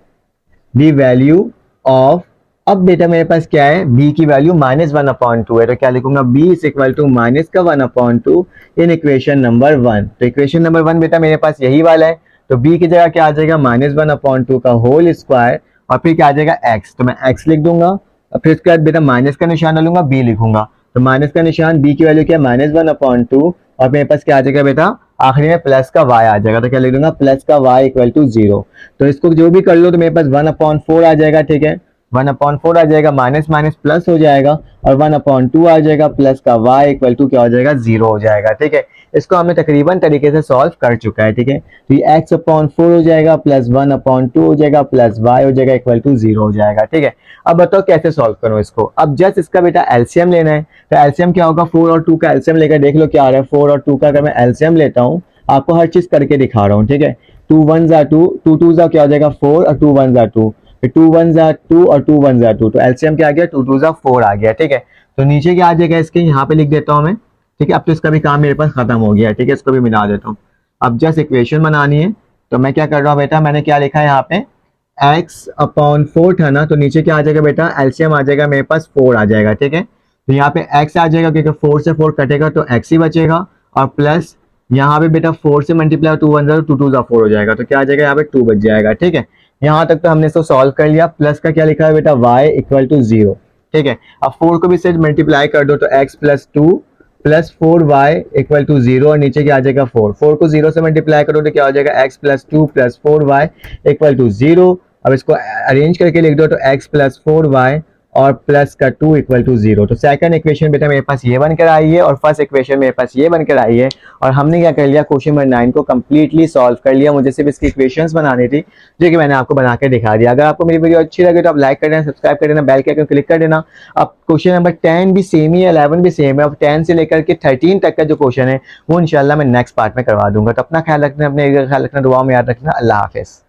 द वैल्यू ऑफ, अब बेटा मेरे पास क्या है, b की वैल्यू -1/2 है, तो क्या लिखूंगा, b is equal to minus का 1/2 इन इक्वेशन नंबर 1। तो इक्वेशन नंबर 1 बेटा मेरे पास यही वाला है, तो b की जगह क्या आ जाएगा, -1/2 का होल स्क्वायर, और फिर क्या आ जाएगा x, तो मैं x लिख दूंगा, और फिर उसके बाद बेटा माइनस का निशान डालूंगा, b लिखूंगा, तो माइनस का निशान, b की वैल्यू क्या है -1/2, और मेरे पास क्या आ जाएगा बेटा, आखिरी में प्लस का y आ जाएगा, तो क्या लिख दूंगा, प्लस का y इक्वल टू 0। तो इसको जो भी कर लो तो मेरे पास 1/4 आ जाएगा, ठीक है, 1/4 आ जाएगा, माइनस माइनस प्लस हो जाएगा, और 1/2 आ जाएगा, प्लस का y इक्वल टू क्या हो जाएगा, 0 हो जाएगा, ठीक है। इसको हमने तकरीबन तरीके से सॉल्व कर चुका है, ठीक है। तो ये x/4 हो जाएगा, प्लस 1/2 हो जाएगा, प्लस y हो जाएगा इक्वल टू 0 हो जाएगा, ठीक है। अब बताओ कैसे सॉल्व करो इसको। अब जस्ट इसका बेटा एलसीएम लेना है, तो एलसीएम क्या होगा, 4 और 2 का एलसीएम लेकर देख लो क्या आ रहा है। 4 और 2 का अगर मैं एलसीएम लेता हूँ, आपको हर चीज करके दिखा रहा हूँ, ठीक है। 2 1 2, 2 2 क्या हो जाएगा 4, और 2 1 2, 2 1 2 और 2 1 2, तो एलसीएम क्या आ गया, 2 2 4 आ गया, ठीक है। तो नीचे क्या आ जाएगा इसके, यहाँ पे लिख देता हूँ मैं, ठीक है। अब तो इसका भी काम मेरे पास खत्म हो गया है, ठीक है, इसको भी मिला देता हूँ। अब जस्ट इक्वेशन बनानी है, तो मैं क्या कर रहा हूँ बेटा, मैंने क्या लिखा है यहाँ पे, x/4 था ना, तो नीचे क्या आ जाएगा बेटा, एलसीएम आ जाएगा मेरे पास 4 आ जाएगा, ठीक है। तो यहाँ पे x आ जाएगा, क्योंकि 4 से 4 कटेगा तो x ही बचेगा, और प्लस यहाँ पे बेटा 4 से मल्टीप्लाई 2 1 2 2 4 हो जाएगा, तो क्या आ जाएगा यहाँ पे 2 बच जाएगा, ठीक है। यहाँ तक तो हमने इसको सॉल्व कर लिया। प्लस का क्या लिखा है बेटा, y इक्वल टू 0, ठीक है। अब 4 को भी से मल्टीप्लाई कर दो, तो x plus 2 plus 4y equal to 0, और नीचे क्या आ जाएगा 4, 4 को 0 से मल्टीप्लाई करो तो क्या हो जाएगा, x plus 2 plus 4y equal to 0। अब इसको अरेंज करके लिख दो, तो x प्लस 4y और प्लस का 2 इक्वल टू 0। तो सेकंड इक्वेशन बेटा मेरे पास ये बनकर आई है, और फर्स्ट इक्वेशन मेरे पास ये बनकर आई है, और हमने क्या कर लिया, क्वेश्चन नंबर 9 को कंप्लीटली सॉल्व कर लिया। मुझे सिर्फ इसकी इक्वेशंस बनानी थी, जो कि मैंने आपको बना के दिखा दिया। अगर आपको मेरी वीडियो अच्छी लगे तो आप लाइक कर देना, सब्सक्राइब कर देना, बेल के आइकन क्लिक कर देना। अब क्वेश्चन नंबर 10 भी सेम ही है, 11 भी सेम है। अब 10 से लेकर के 13 तक का जो क्वेश्चन है वो इंशाल्लाह मैं नेक्स्ट पार्ट में करवा दूंगा। तो अपना ख्याल रखना, अपने ख्याल रखना, दुआ में याद रखना। अल्लाह हाफिज़।